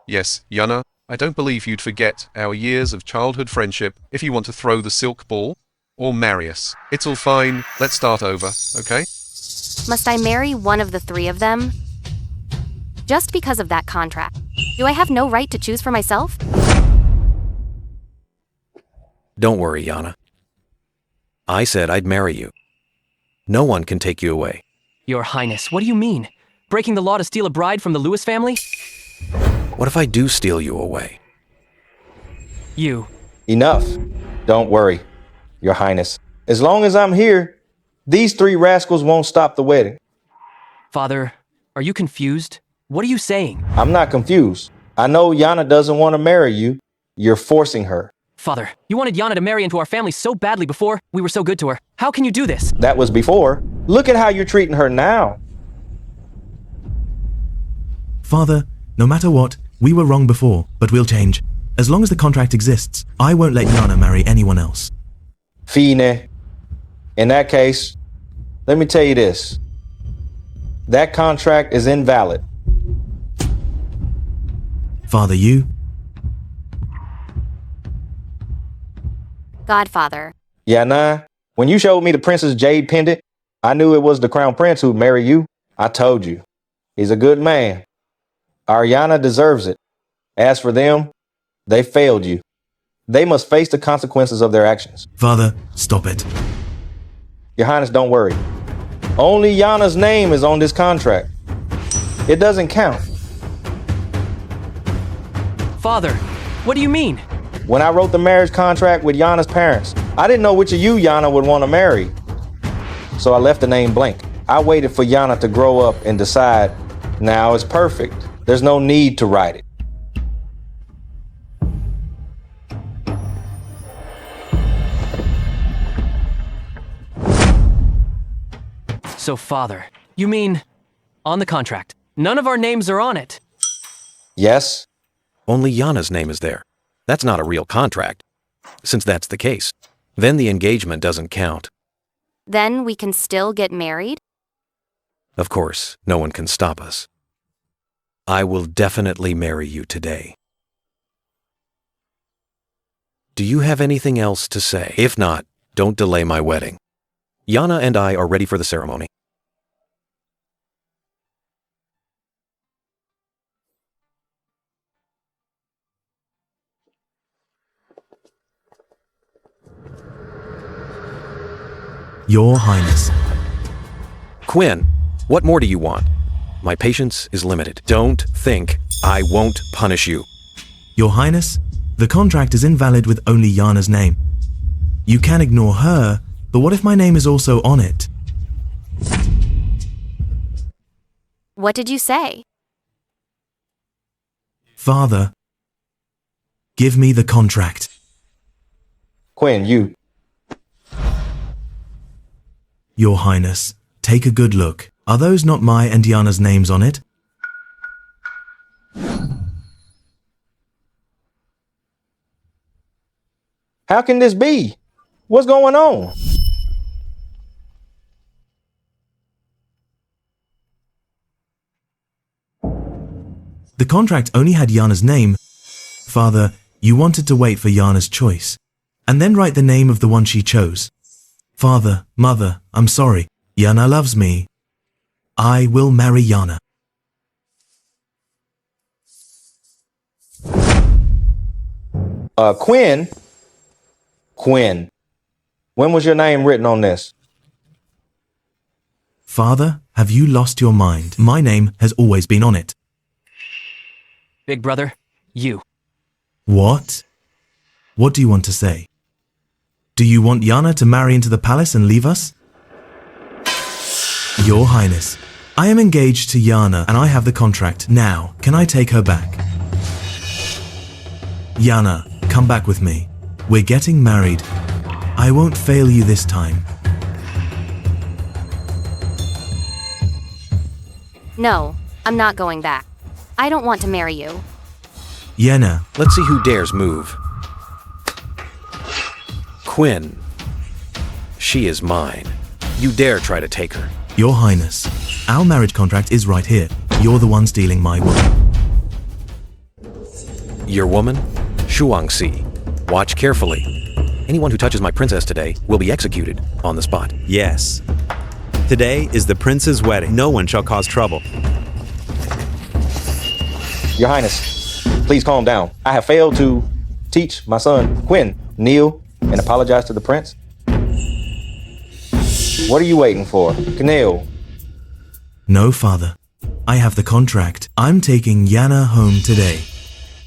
N: Yes, Yana, I don't believe you'd forget our years of childhood friendship if you want to throw the silk ball or marry us. It's all fine. Let's start over, okay?
C: Must I marry one of the three of them? Just because of that contract. Do I have no right to choose for myself?
G: Don't worry, Yana. I said I'd marry you. No one can take you away.
O: Your Highness, what do you mean? Breaking the law to steal a bride from the Lewis family?
G: What if I do steal you away?
O: You.
I: Enough. Don't worry, Your Highness. As long as I'm here, these three rascals won't stop the wedding.
O: Father, are you confused? What are you saying?
I: I'm not confused. I know Yana doesn't want to marry you. You're forcing her.
O: Father, you wanted Yana to marry into our family so badly before. We were so good to her. How can you do this?
I: That was before. Look at how you're treating her now.
M: Father, no matter what, we were wrong before, but we'll change. As long as the contract exists, I won't let Yana marry anyone else.
I: Fine. In that case, let me tell you this. That contract is invalid.
M: Father, you?
C: Godfather.
I: Yana, when you showed me the Princess Jade pendant, I knew it was the Crown Prince who'd marry you. I told you. He's a good man. Ariana deserves it. As for them, they failed you. They must face the consequences of their actions.
M: Father, stop it.
I: Your Highness, don't worry. Only Yana's name is on this contract. It doesn't count.
O: Father, what do you mean?
I: When I wrote the marriage contract with Yana's parents, I didn't know which of you Yana would want to marry. So I left the name blank. I waited for Yana to grow up and decide. Now it's perfect. There's no need to write it.
O: So, Father, you mean on the contract, none of our names are on it?
I: Yes.
G: Only Yana's name is there. That's not a real contract. Since that's the case, then the engagement doesn't count.
C: Then we can still get married?
G: Of course, no one can stop us. I will definitely marry you today. Do you have anything else to say? If not, don't delay my wedding. Yana and I are ready for the ceremony.
M: Your Highness.
G: Quinn, what more do you want? My patience is limited. Don't think I won't punish you.
M: Your Highness, the contract is invalid with only Yana's name. You can ignore her, but what if my name is also on it?
C: What did you say?
M: Father, give me the contract.
I: Quinn, you.
M: Your Highness, take a good look. Are those not my and Yana's names on it?
I: How can this be? What's going on?
M: The contract only had Yana's name. Father, you wanted to wait for Yana's choice, and then write the name of the one she chose. Father, Mother, I'm sorry. Yana loves me. I will marry Yana.
I: Quinn? Quinn. When was your name written on this?
M: Father, have you lost your mind? My name has always been on it.
O: Big brother, you.
M: What? What do you want to say? Do you want Yana to marry into the palace and leave us? Your Highness, I am engaged to Yana and I have the contract. Now, can I take her back? Yana, come back with me. We're getting married. I won't fail you this time.
C: No, I'm not going back. I don't want to marry you.
M: Yana.
G: Let's see who dares move. Quinn. She is mine. You dare try to take her.
M: Your Highness, our marriage contract is right here. You're the one stealing my woman.
G: Your woman? Shuangxi. Watch carefully. Anyone who touches my princess today will be executed on the spot.
H: Yes. Today is the prince's wedding. No one shall cause trouble.
I: Your Highness, please calm down. I have failed to teach my son, Quinn, kneel and apologize to the prince. What are you waiting for? Kneel.
M: No, father. I have the contract. I'm taking Yana home today.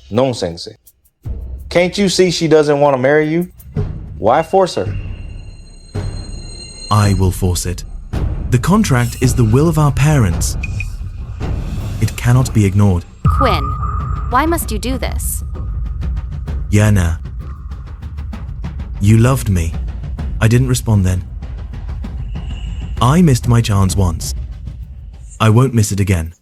I: Nonsense. Can't you see she doesn't want to marry you? Why force her?
M: I will force it. The contract is the will of our parents. It cannot be ignored.
C: Quinn, why must you do this?
M: Yana, you loved me. I didn't respond then. I missed my chance once. I won't miss it again.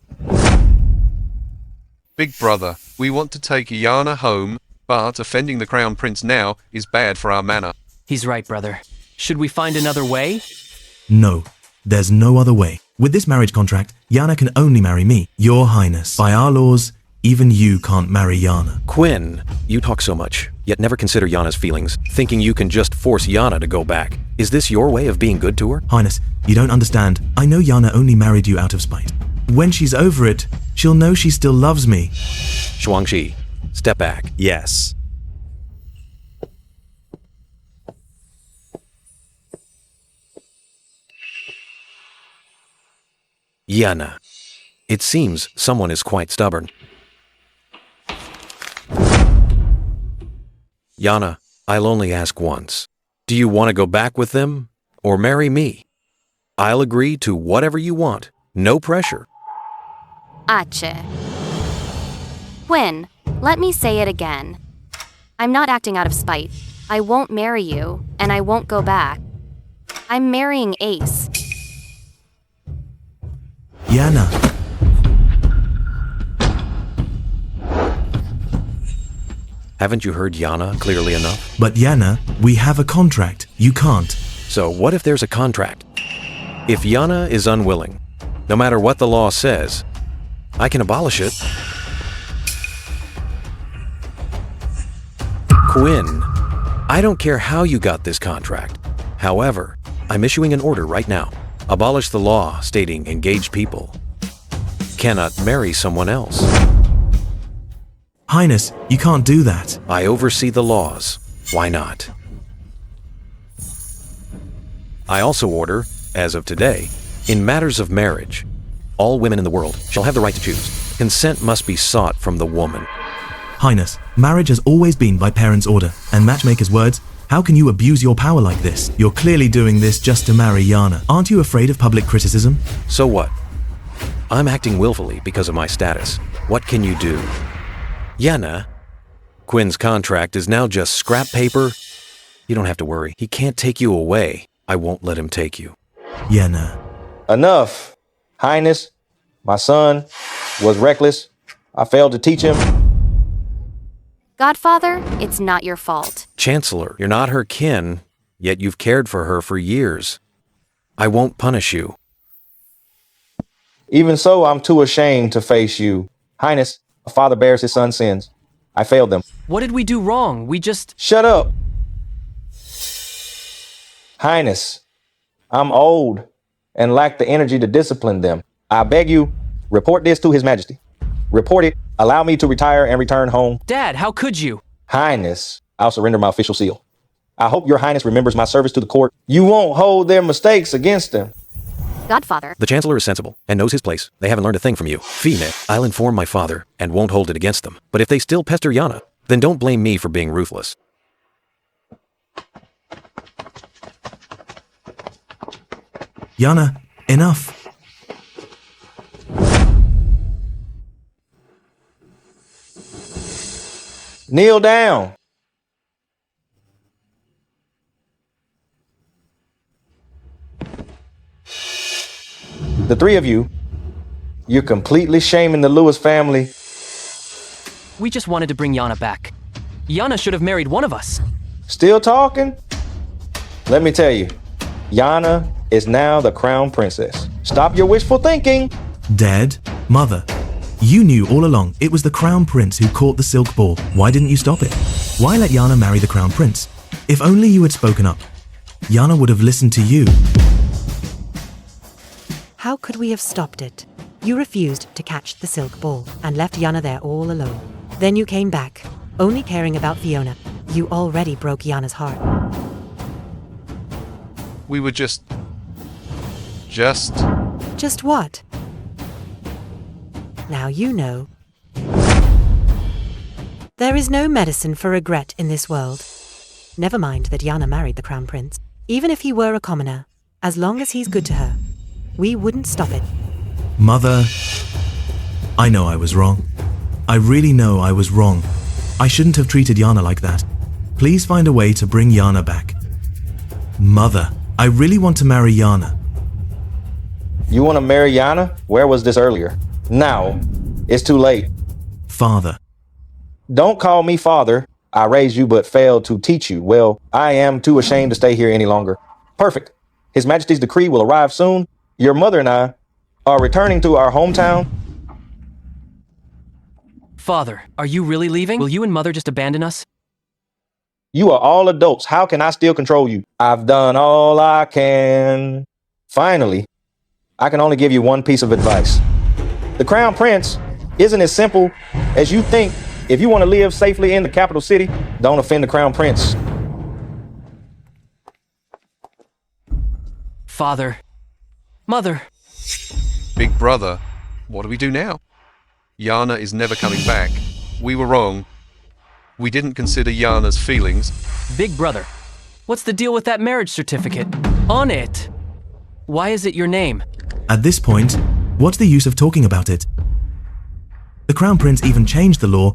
N: Big brother, we want to take Yana home, but offending the crown prince now is bad for our manor.
O: He's right, brother. Should we find another way?
M: No, there's no other way. With this marriage contract, Yana can only marry me, Your Highness. By our laws, even you can't marry Yana.
G: Quinn, you talk so much, yet never consider Yana's feelings, thinking you can just force Yana to go back. Is this your way of being good to her?
M: Highness, you don't understand. I know Yana only married you out of spite. When she's over it, she'll know she still loves me.
G: Shuangxi, step back.
H: Yes.
G: Yana. It seems someone is quite stubborn. Yana, I'll only ask once. Do you want to go back with them or marry me? I'll agree to whatever you want. No pressure.
C: Ache. Quinn, let me say it again. I'm not acting out of spite. I won't marry you, and I won't go back. I'm marrying Ace.
M: Yana.
G: Haven't you heard Yana clearly enough?
M: But Yana, we have a contract. You can't.
G: So what if there's a contract? If Yana is unwilling, no matter what the law says, I can abolish it. Quinn, I don't care how you got this contract. However, I'm issuing an order right now. Abolish the law stating engaged people cannot marry someone else.
M: Highness, you can't do that.
G: I oversee the laws. Why not? I also order, as of today, in matters of marriage, all women in the world shall have the right to choose. Consent must be sought from the woman.
M: Highness, marriage has always been by parents' order, and matchmaker's words. How can you abuse your power like this? You're clearly doing this just to marry Yana. Aren't you afraid of public criticism?
G: So what? I'm acting willfully because of my status. What can you do? Yana, Quinn's contract is now just scrap paper. You don't have to worry. He can't take you away. I won't let him take you.
M: Yana.
I: Enough. Highness, my son was reckless. I failed to teach him.
C: Godfather, it's not your fault.
G: Chancellor, you're not her kin, yet you've cared for her for years. I won't punish you.
I: Even so, I'm too ashamed to face you. Highness, a father bears his son's sins. I failed them.
O: What did we do wrong? We just...
I: Shut up. Highness, I'm old and lack the energy to discipline them. I beg you, report this to His Majesty. Report it. Allow me to retire and return home.
O: Dad, how could you?
I: Highness, I'll surrender my official seal. I hope your Highness remembers my service to the court. You won't hold their mistakes against them.
C: Godfather.
G: The Chancellor is sensible and knows his place. They haven't learned a thing from you. Fine, I'll inform my father and won't hold it against them. But if they still pester Yana, then don't blame me for being ruthless.
M: Yana, enough.
I: Kneel down. The three of you, you're completely shaming the Lewis family.
O: We just wanted to bring Yana back. Yana should have married one of us.
I: Still talking? Let me tell you, Yana is now the crown princess. Stop your wishful thinking.
M: Dead? Mother, you knew all along it was the Crown Prince who caught the silk ball. Why didn't you stop it? Why let Yana marry the Crown Prince? If only you had spoken up. Yana would have listened to you.
P: How could we have stopped it? You refused to catch the silk ball and left Yana there all alone. Then you came back, only caring about Fiona. You already broke Yana's heart.
N: We were just
P: Just what? Now you know. There is no medicine for regret in this world. Never mind that Yana married the Crown Prince. Even if he were a commoner, as long as he's good to her, we wouldn't stop it.
M: Mother, I know I was wrong. I really know I was wrong. I shouldn't have treated Yana like that. Please find a way to bring Yana back. Mother, I really want to marry Yana.
I: You want to marry Yana? Where was this earlier? Now. It's too late.
M: Father.
I: Don't call me father. I raised you but failed to teach you. Well, I am too ashamed to stay here any longer. Perfect. His Majesty's decree will arrive soon. Your mother and I are returning to our hometown.
O: Father, are you really leaving? Will you and Mother just abandon us?
I: You are all adults. How can I still control you? I've done all I can. Finally, I can only give you one piece of advice. The Crown Prince isn't as simple as you think. If you want to live safely in the capital city, don't offend the Crown Prince.
O: Father. Mother.
N: Big brother, what do we do now? Yana is never coming back. We were wrong. We didn't consider Yana's feelings.
O: Big brother, what's the deal with that marriage certificate? On it! Why is it your name?
M: At this point, what's the use of talking about it? The Crown Prince even changed the law.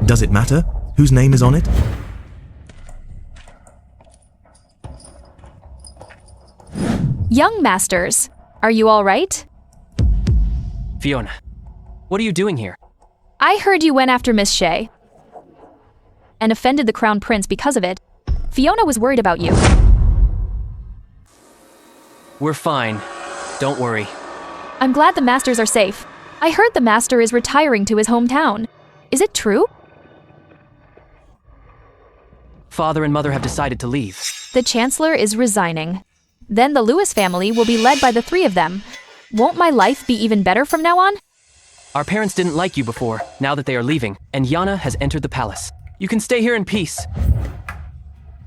M: Does it matter whose name is on it?
F: Young masters, are you all right?
O: Fiona, what are you doing here?
F: I heard you went after Miss Shea and offended the Crown Prince because of it. Fiona was worried about you.
O: We're fine. Don't worry.
F: I'm glad the masters are safe. I heard the master is retiring to his hometown. Is it true?
O: Father and Mother have decided to leave.
F: The Chancellor is resigning. Then the Lewis family will be led by the three of them. Won't my life be even better from now on?
O: Our parents didn't like you before, now that they are leaving, and Yana has entered the palace. You can stay here in peace.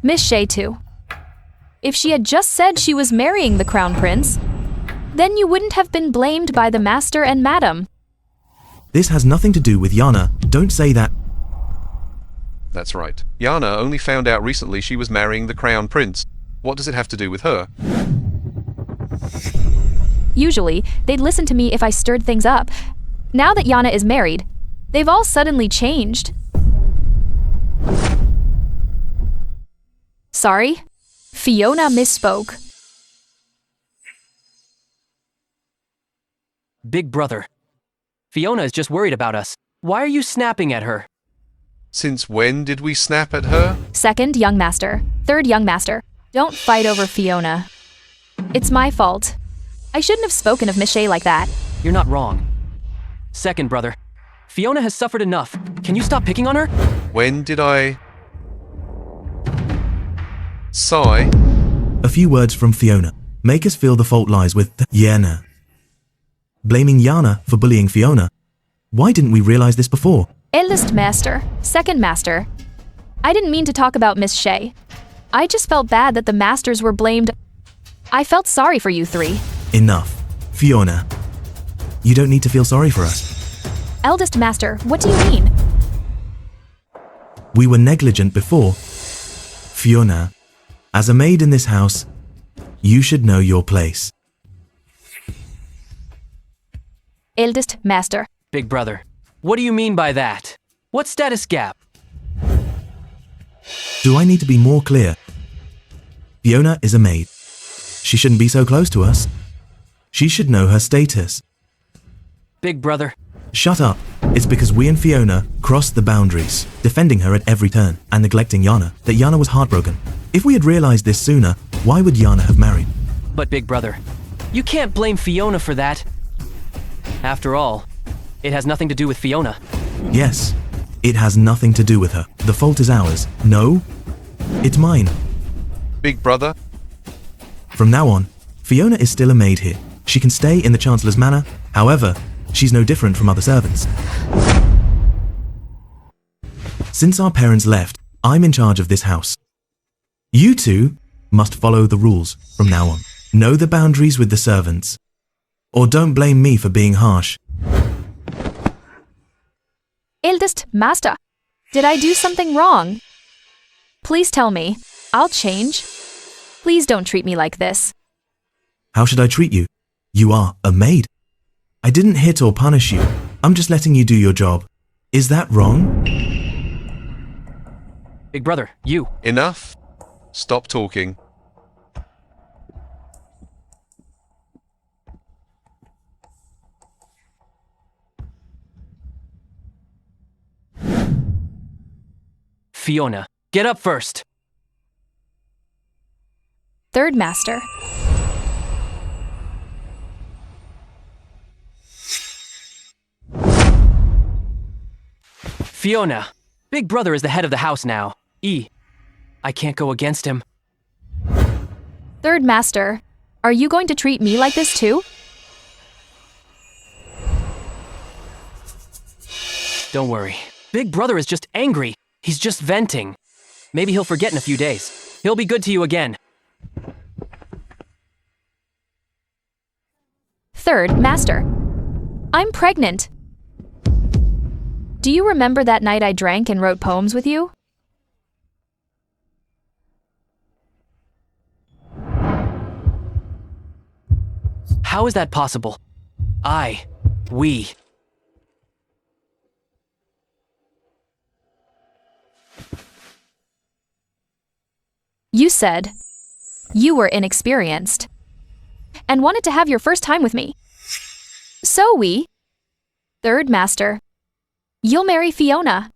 F: Miss Shea too. If she had just said she was marrying the Crown Prince, then you wouldn't have been blamed by the Master and Madam.
M: This has nothing to do with Yana. Don't say that.
N: That's right. Yana only found out recently she was marrying the Crown Prince. What does it have to do with her?
F: Usually, they'd listen to me if I stirred things up. Now that Yana is married, they've all suddenly changed. Sorry, Fiona misspoke.
O: Big brother. Fiona is just worried about us. Why are you snapping at her?
N: Since when did we snap at her?
F: Second young master. Third young master. Don't fight over Fiona. It's my fault. I shouldn't have spoken of Miss Shea like that.
O: You're not wrong. Second brother. Fiona has suffered enough. Can you stop picking on her?
N: When did I... sigh?
M: A few words from Fiona make us feel the fault lies with Yana. Blaming Yana for bullying Fiona. Why didn't we realize this before?
F: Eldest master, second master. I didn't mean to talk about Miss Shea. I just felt bad that the masters were blamed. I felt sorry for you three.
M: Enough. Fiona. You don't need to feel sorry for us.
F: Eldest master, what do you mean?
M: We were negligent before. Fiona, as a maid in this house, you should know your place.
F: Eldest master.
O: Big brother. What do you mean by that? What status gap?
M: Do I need to be more clear? Fiona is a maid. She shouldn't be so close to us. She should know her status.
O: Big brother.
M: Shut up. It's because we and Fiona crossed the boundaries, defending her at every turn and neglecting Yana, that Yana was heartbroken. If we had realized this sooner, why would Yana have married?
O: But big brother, You can't blame Fiona for that. After all, it has nothing to do with Fiona.
M: Yes, it has nothing to do with her. The fault is ours. No, it's mine.
N: Big brother?
M: From now on, Fiona is still a maid here. She can stay in the Chancellor's manor. However, she's no different from other servants. Since our parents left, I'm in charge of this house. You two must follow the rules from now on. Know the boundaries with the servants. Or don't blame me for being harsh.
F: Eldest master, did I do something wrong? Please tell me. I'll change. Please don't treat me like this.
M: How should I treat you? You are a maid. I didn't hit or punish you. I'm just letting you do your job. Is that wrong?
O: Big brother, you.
N: Enough. Stop talking.
O: Fiona, get up first.
F: Third master.
O: Fiona, Big brother is the head of the house now. I can't go against him.
F: Third master, are you going to treat me like this too?
O: Don't worry. Big brother is just angry. He's just venting. Maybe he'll forget in a few days. He'll be good to you again.
F: Third master, I'm pregnant. Do you remember that night I drank and wrote poems with you?
O: How is that possible? We.
F: You said you were inexperienced and wanted to have your first time with me. So third master, you'll marry Fiona,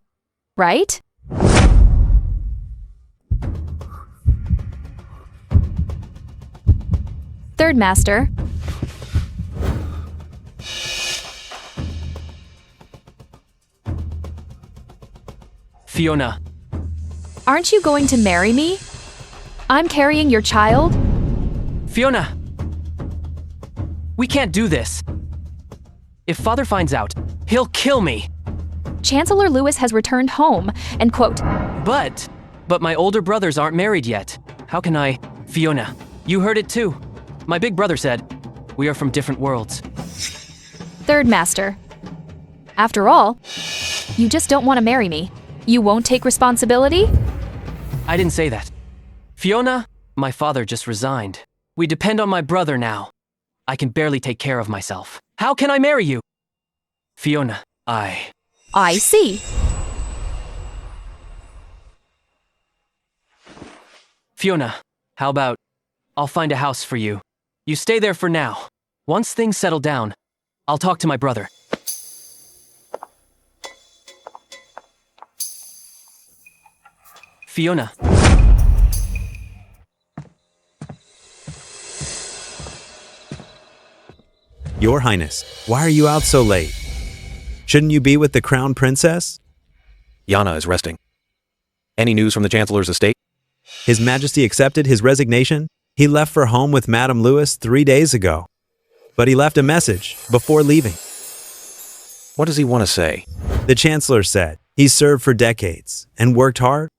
F: right? Third master.
O: Fiona.
F: Aren't you going to marry me? I'm carrying your child?
O: Fiona! We can't do this. If father finds out, he'll kill me.
F: Chancellor Lewis has returned home, and quote,
O: But my older brothers aren't married yet. How can I? Fiona, you heard it too. My big brother said, we are from different worlds.
F: Third master. After all, you just don't want to marry me. You won't take responsibility?
O: I didn't say that. Fiona, my father just resigned. We depend on my brother now. I can barely take care of myself. How can I marry you? Fiona,
F: I see.
O: Fiona, how about I'll find a house for you. You stay there for now. Once things settle down, I'll talk to my brother. Fiona.
H: Your Highness, why are you out so late? Shouldn't you be with the Crown Princess?
G: Yana is resting. Any news from the Chancellor's estate?
H: His Majesty accepted his resignation. He left for home with Madame Lewis 3 days ago. But he left a message before leaving.
G: What does he want to say?
H: The Chancellor said he's served for decades and worked hard.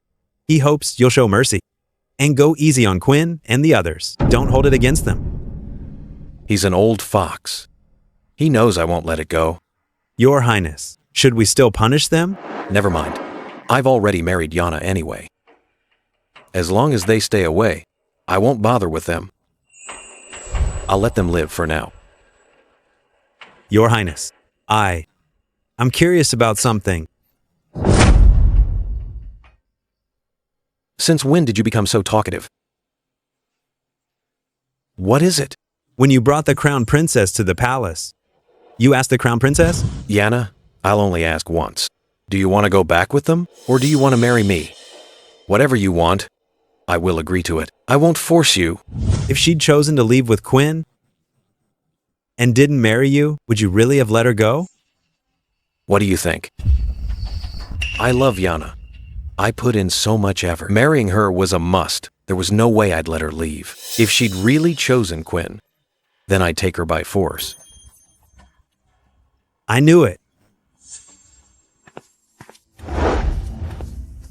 H: He hopes you'll show mercy and go easy on Quinn and the others. Don't hold it against them.
G: He's an old fox. He knows I won't let it go.
H: Your Highness, should we still punish them?
G: Never mind. I've already married Yana anyway. As long as they stay away, I won't bother with them. I'll let them live for now.
H: Your Highness, I'm curious about something.
G: Since when did you become so talkative? What is it?
H: When you brought the Crown Princess to the palace, you asked the Crown Princess?
G: Yana, I'll only ask once. Do you want to go back with them, or do you want to marry me? Whatever you want, I will agree to it. I won't force you.
H: If she'd chosen to leave with Quinn, and didn't marry you, would you really have let her go?
G: What do you think? I love Yana. I put in so much effort. Marrying her was a must. There was no way I'd let her leave. If she'd really chosen Quinn, then I'd take her by force.
H: I knew it.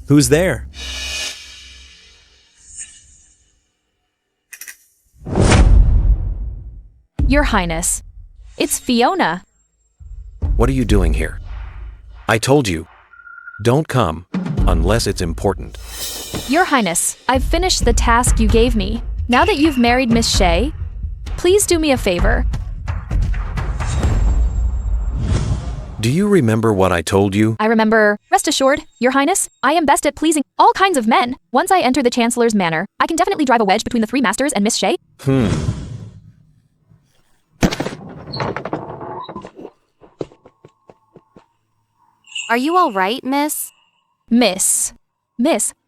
H: Who's there?
F: Your Highness, it's Fiona.
G: What are you doing here? I told you, don't come unless it's important.
F: Your Highness, I've finished the task you gave me. Now that you've married Miss Shea, please do me a favor.
G: Do you remember what I told you?
F: I remember. Rest assured, Your Highness, I am best at pleasing all kinds of men. Once I enter the Chancellor's manor, I can definitely drive a wedge between the three masters and Miss Shea.
C: Are you all right, miss?
F: Miss,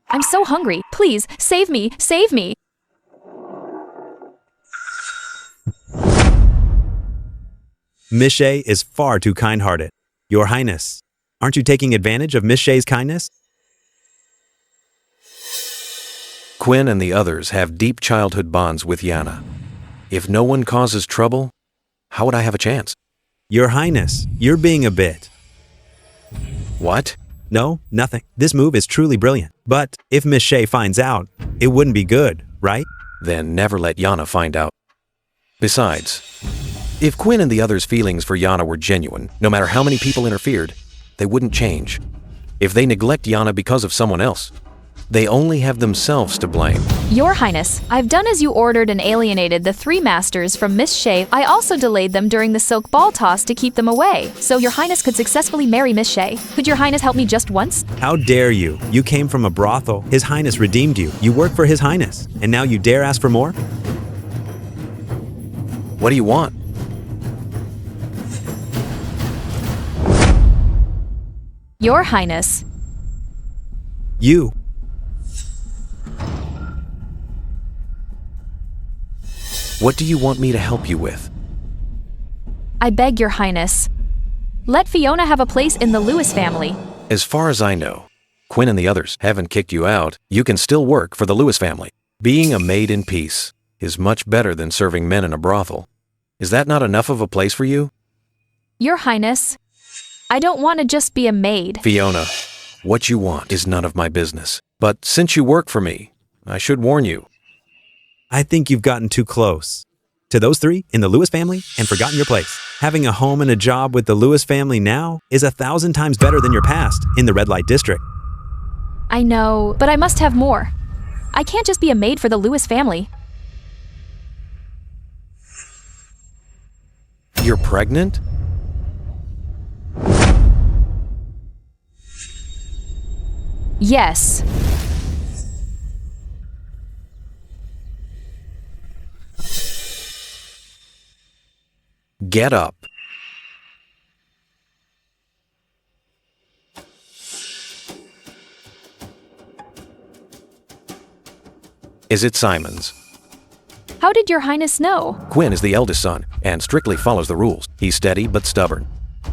F: I'm so hungry. Please, save me, save me.
H: Miss Shea is far too kind-hearted. Your Highness, aren't you taking advantage of Miss Shea's kindness?
G: Quinn and the others have deep childhood bonds with Yana. If no one causes trouble, how would I have a chance?
H: Your Highness, you're being a bit.
G: What?
H: No, nothing. This move is truly brilliant. But if Miss Shea finds out, it wouldn't be good, right?
G: Then never let Yana find out. Besides, if Quinn and the others' feelings for Yana were genuine, no matter how many people interfered, they wouldn't change. If they neglect Yana because of someone else, they only have themselves to blame.
F: Your Highness, I've done as you ordered and alienated the three masters from Miss Shea. I also delayed them during the silk ball toss to keep them away, so Your Highness could successfully marry Miss Shea. Could Your Highness help me just once?
H: How dare you? You came from a brothel. His Highness redeemed you. You work for His Highness. And now you dare ask for more?
G: What do you want?
F: Your Highness.
H: You.
G: What do you want me to help you with?
F: I beg Your Highness. Let Fiona have a place in the Lewis family.
G: As far as I know, Quinn and the others haven't kicked you out. You can still work for the Lewis family. Being a maid in peace is much better than serving men in a brothel. Is that not enough of a place for you?
F: Your Highness, I don't want to just be a maid.
G: Fiona, what you want is none of my business. But since you work for me, I should warn you.
H: I think you've gotten too close to those three in the Lewis family and forgotten your place. Having a home and a job with the Lewis family now is 1,000 times better than your past in the red light district.
F: I know, but I must have more. I can't just be a maid for the Lewis family.
G: You're pregnant?
F: Yes.
G: Get up. Is it Simon's?
F: How did Your Highness know?
G: Quinn is the eldest son and strictly follows the rules. He's steady but stubborn.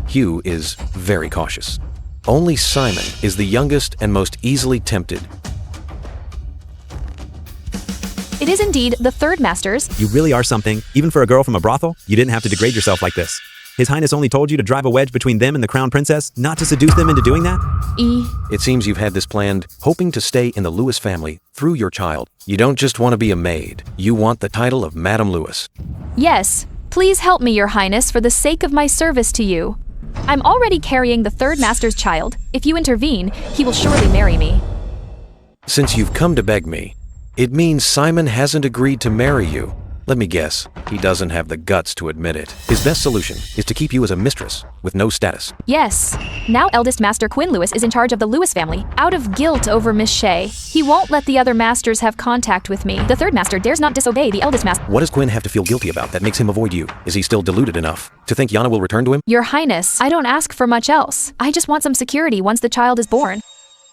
G: Hugh is very cautious. Only Simon is the youngest and most easily tempted.
F: It is indeed the third masters.
H: You really are something. Even for a girl from a brothel, you didn't have to degrade yourself like this. His Highness only told you to drive a wedge between them and the Crown Princess, not to seduce them into doing that?
G: It seems you've had this planned, hoping to stay in the Lewis family through your child. You don't just want to be a maid. You want the title of Madame Lewis.
F: Yes. Please help me, Your Highness, for the sake of my service to you. I'm already carrying the third master's child. If you intervene, he will surely marry me.
G: Since you've come to beg me, it means Simon hasn't agreed to marry you. Let me guess, he doesn't have the guts to admit it. His best solution is to keep you as a mistress, with no status.
F: Yes. Now eldest master Quinn Lewis is in charge of the Lewis family, out of guilt over Miss Shea. He won't let the other masters have contact with me. The third master dares not disobey the eldest master.
G: What does Quinn have to feel guilty about that makes him avoid you? Is he still deluded enough to think Yana will return to him?
F: Your Highness, I don't ask for much else. I just want some security once the child is born.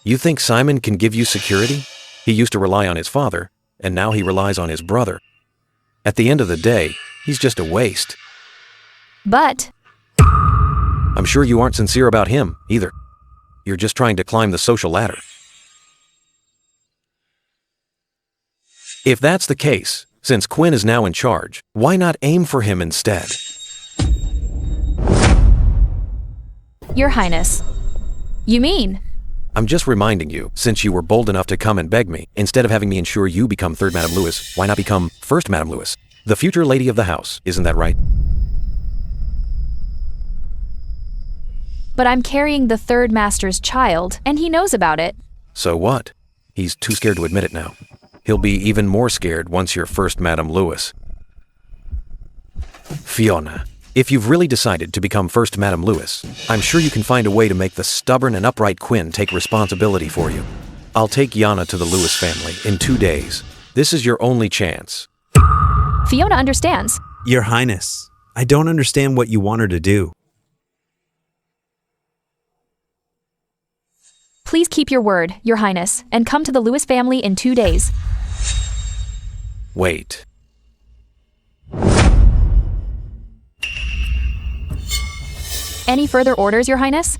G: You think Simon can give you security? He used to rely on his father, and now he relies on his brother. At the end of the day, he's just a waste.
F: But
G: I'm sure you aren't sincere about him, either. You're just trying to climb the social ladder. If that's the case, since Quinn is now in charge, why not aim for him instead?
F: Your Highness. You mean?
G: I'm just reminding you, since you were bold enough to come and beg me, instead of having me ensure you become 3rd Madame Lewis, why not become 1st Madame Lewis? The future lady of the house, isn't that right?
F: But I'm carrying the 3rd Master's child, and he knows about it.
G: So what? He's too scared to admit it now. He'll be even more scared once you're 1st Madame Lewis. Fiona, if you've really decided to become 1st Madame Lewis, I'm sure you can find a way to make the stubborn and upright Quinn take responsibility for you. I'll take Yana to the Lewis family in 2 days. This is your only chance.
F: Fiona understands.
H: Your Highness, I don't understand what you want her to do.
F: Please keep your word, Your Highness, and come to the Lewis family in 2 days.
G: Wait.
F: Any further orders, Your Highness?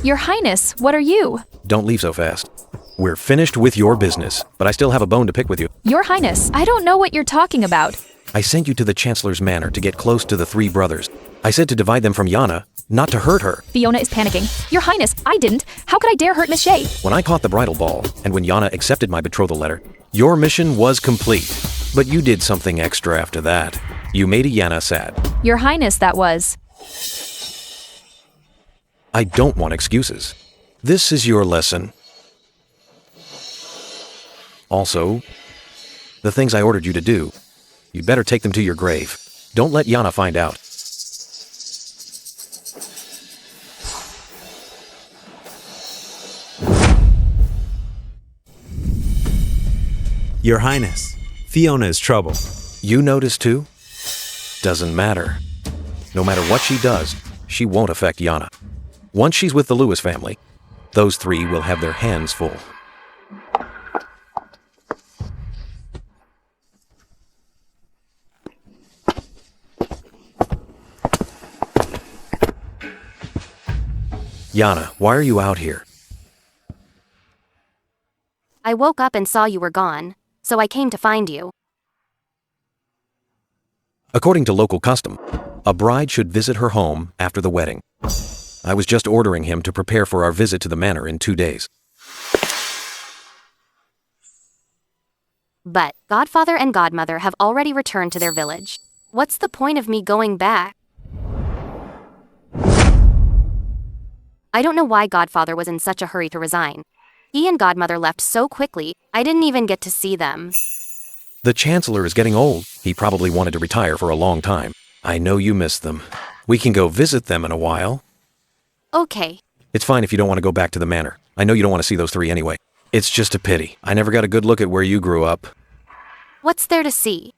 F: Your Highness, what are you?
G: Don't leave so fast. We're finished with your business, but I still have a bone to pick with you.
F: Your Highness, I don't know what you're talking about.
G: I sent you to the Chancellor's manor to get close to the 3 brothers. I said to divide them from Yana, not to hurt her.
F: Fiona is panicking. Your Highness, I didn't. How could I dare hurt Miss Shea?
G: When I caught the bridal ball, and when Yana accepted my betrothal letter, your mission was complete. But you did something extra after that. You made Yana sad.
F: Your Highness, that was.
G: I don't want excuses. This is your lesson. Also, the things I ordered you to do, you'd better take them to your grave. Don't let Yana find out.
H: Your Highness, Fiona is trouble.
G: You notice too? Doesn't matter. No matter what she does, she won't affect Yana. Once she's with the Lewis family, those 3 will have their hands full. Yana, why are you out here?
C: I woke up and saw you were gone, so I came to find you.
G: According to local custom, a bride should visit her home after the wedding. I was just ordering him to prepare for our visit to the manor in 2 days.
C: But Godfather and Godmother have already returned to their village. What's the point of me going back? I don't know why Godfather was in such a hurry to resign. He and Godmother left so quickly, I didn't even get to see them.
G: The Chancellor is getting old. He probably wanted to retire for a long time. I know you miss them. We can go visit them in a while.
C: Okay.
G: It's fine if you don't want to go back to the manor. I know you don't want to see those 3 anyway. It's just a pity. I never got a good look at where you grew up.
C: What's there to see?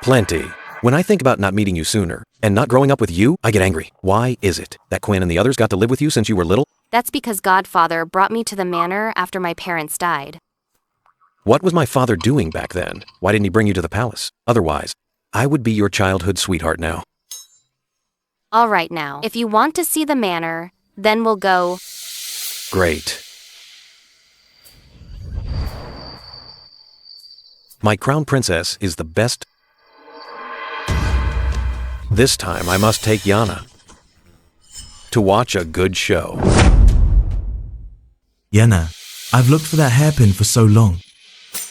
G: Plenty. When I think about not meeting you sooner, and not growing up with you, I get angry. Why is it that Quinn and the others got to live with you since you were little?
C: That's because Godfather brought me to the manor after my parents died.
G: What was my father doing back then? Why didn't he bring you to the palace? Otherwise, I would be your childhood sweetheart now.
C: All right now, if you want to see the manor, then we'll go.
G: Great. My crown princess is the best. This time I must take Yana to watch a good show.
M: Yana, I've looked for that hairpin for so long.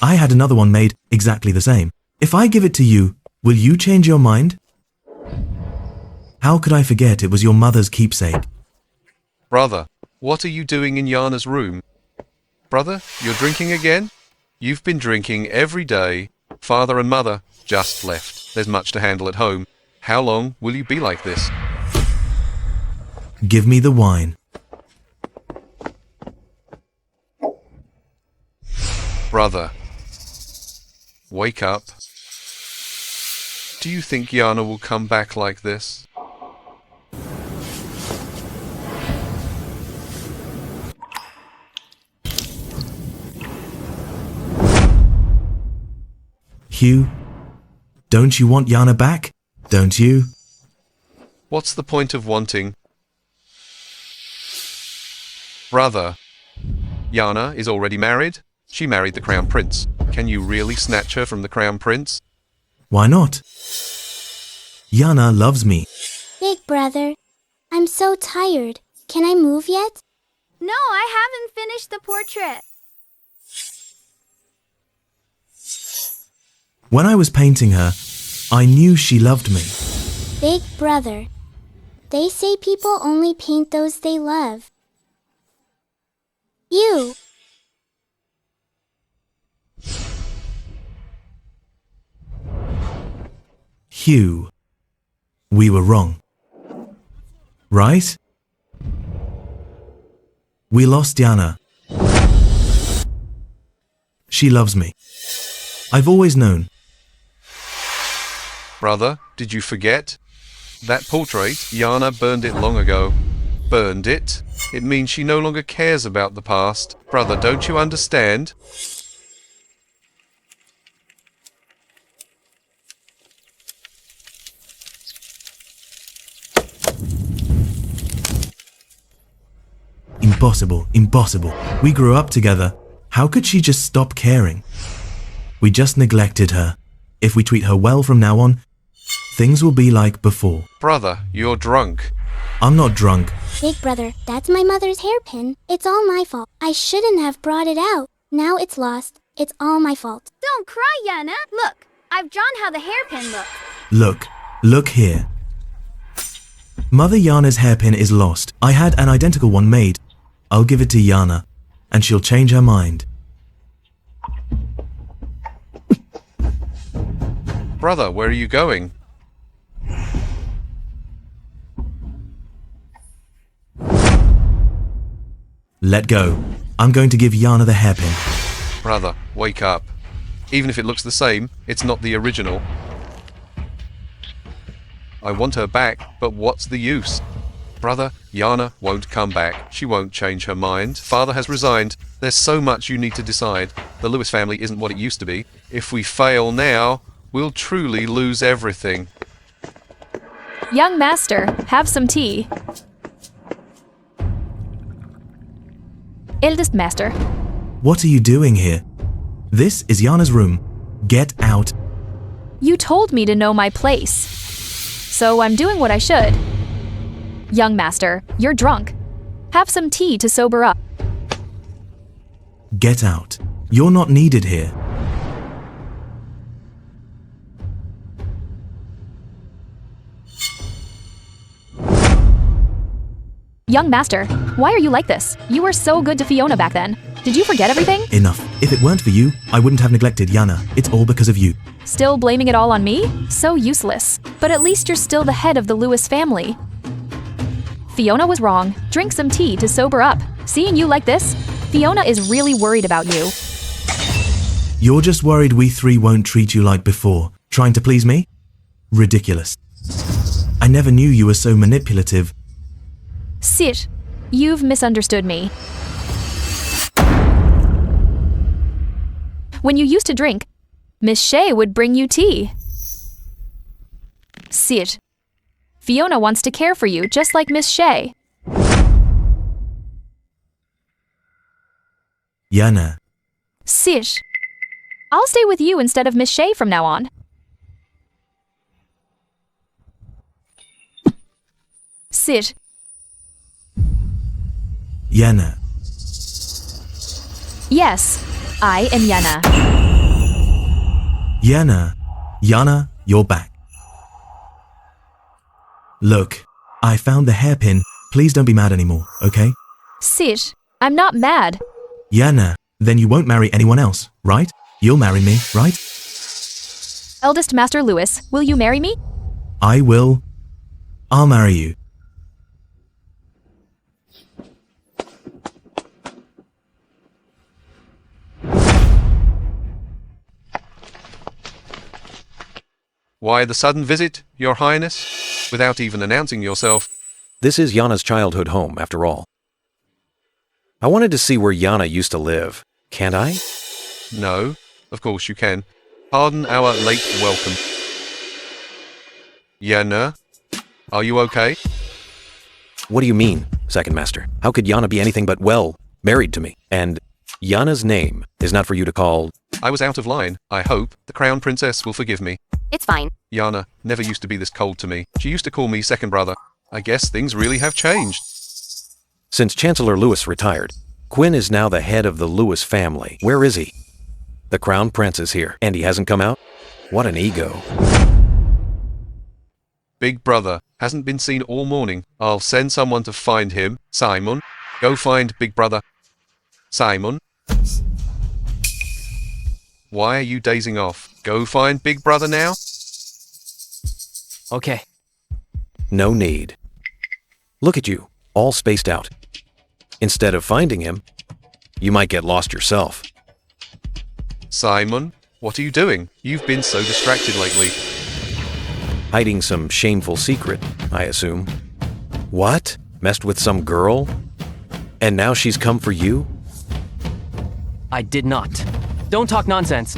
M: I had another one made exactly the same. If I give it to you, will you change your mind? How could I forget it was your mother's keepsake?
N: Brother, what are you doing in Yana's room? Brother, you're drinking again? You've been drinking every day. Father and mother just left. There's much to handle at home. How long will you be like this?
M: Give me the wine.
N: Brother, wake up. Do you think Yana will come back like this?
M: Hugh, don't you want Yana back? Don't you?
N: What's the point of wanting? Brother, Yana is already married. She married the Crown Prince. Can you really snatch her from the Crown Prince?
M: Why not? Yana loves me.
L: Big brother, I'm so tired. Can I move yet? No, I haven't finished the portrait.
M: When I was painting her, I knew she loved me.
L: Big brother, they say people only paint those they love. You.
M: Hugh, we were wrong. Right? We lost Yana. She loves me. I've always known.
N: Brother, did you forget? That portrait, Yana burned it long ago. Burned it? It means she no longer cares about the past. Brother, don't you understand?
M: Impossible, impossible. We grew up together. How could she just stop caring? We just neglected her. If we treat her well from now on, things will be like before.
N: Brother, you're drunk.
M: I'm not drunk.
L: Big brother, that's my mother's hairpin. It's all my fault. I shouldn't have brought it out. Now it's lost. It's all my fault. Don't cry, Yana. Look, I've drawn how the hairpin looks.
M: Look here. Mother Yana's hairpin is lost. I had an identical one made. I'll give it to Yana, and she'll change her mind.
N: Brother, where are you going?
M: Let go. I'm going to give Yana the hairpin.
N: Brother, wake up. Even if it looks the same, it's not the original. I want her back, but what's the use? Brother, Yana won't come back. She won't change her mind. Father has resigned. There's so much you need to decide. The Lewis family isn't what it used to be. If we fail now, we'll truly lose everything.
F: Young master, have some tea. Eldest master.
M: What are you doing here? This is Yana's room. Get out.
F: You told me to know my place. So I'm doing what I should. Young master, you're drunk. Have some tea to sober up.
M: Get out. You're not needed here.
F: Young master, why are you like this? You were so good to Fiona back then. Did you forget everything?
M: Enough. If it weren't for you, I wouldn't have neglected Yana. It's all because of you.
F: Still blaming it all on me? So useless. But at least you're still the head of the Lewis family. Fiona was wrong. Drink some tea to sober up. Seeing you like this, Fiona is really worried about you.
M: You're just worried we three won't treat you like before. Trying to please me? Ridiculous. I never knew you were so manipulative.
F: Sit. You've misunderstood me. When you used to drink, Miss Shea would bring you tea. Sit. Fiona wants to care for you just like Miss Shea.
M: Yana.
F: Sit. I'll stay with you instead of Miss Shea from now on. Sit.
M: Yana.
F: Yes, I am Yana.
M: Yana, you're back. Look, I found the hairpin. Please don't be mad anymore, okay?
F: Sit. I'm not mad.
M: Yana, then you won't marry anyone else, right? You'll marry me, right?
F: Eldest Master Lewis, will you marry me?
M: I will. I'll marry you.
N: Why the sudden visit, Your Highness? Without even announcing yourself.
G: This is Yana's childhood home, after all. I wanted to see where Yana used to live. Can't I?
N: No, of course you can. Pardon our late welcome. Yana, are you okay?
G: What do you mean, Second Master? How could Yana be anything but, well, married to me? And Yana's name is not for you to call...
N: I was out of line. I hope the Crown Princess will forgive me.
C: It's fine.
N: Yana never used to be this cold to me. She used to call me second brother. I guess things really have changed.
G: Since Chancellor Lewis retired, Quinn is now the head of the Lewis family. Where is he? The Crown Prince is here, and he hasn't come out? What an ego.
N: Big brother hasn't been seen all morning. I'll send someone to find him. Simon, go find Big brother. Simon? Why are you dazing off? Go find Big brother now?
O: Okay.
G: No need. Look at you, all spaced out. Instead of finding him, you might get lost yourself.
N: Simon, what are you doing? You've been so distracted lately.
G: Hiding some shameful secret, I assume. What? Messed with some girl? And now she's come for you?
O: I did not. Don't talk nonsense.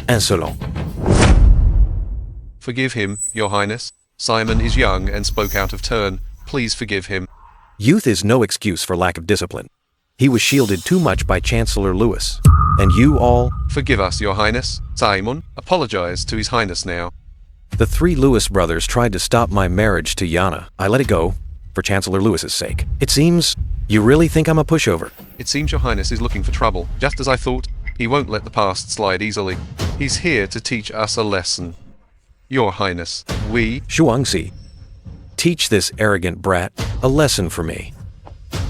G: Insolent.
N: Forgive him, Your Highness. Simon is young and spoke out of turn. Please forgive him.
G: Youth is no excuse for lack of discipline. He was shielded too much by Chancellor Lewis. And you all...
N: Forgive us, Your Highness. Simon, apologize to His Highness now.
G: The three Lewis brothers tried to stop my marriage to Yana. I let it go, for Chancellor Lewis's sake. It seems you really think I'm a pushover.
N: It seems Your Highness is looking for trouble. Just as I thought, he won't let the past slide easily. He's here to teach us a lesson. Your Highness, we...
G: Shuangxi, teach this arrogant brat a lesson for me.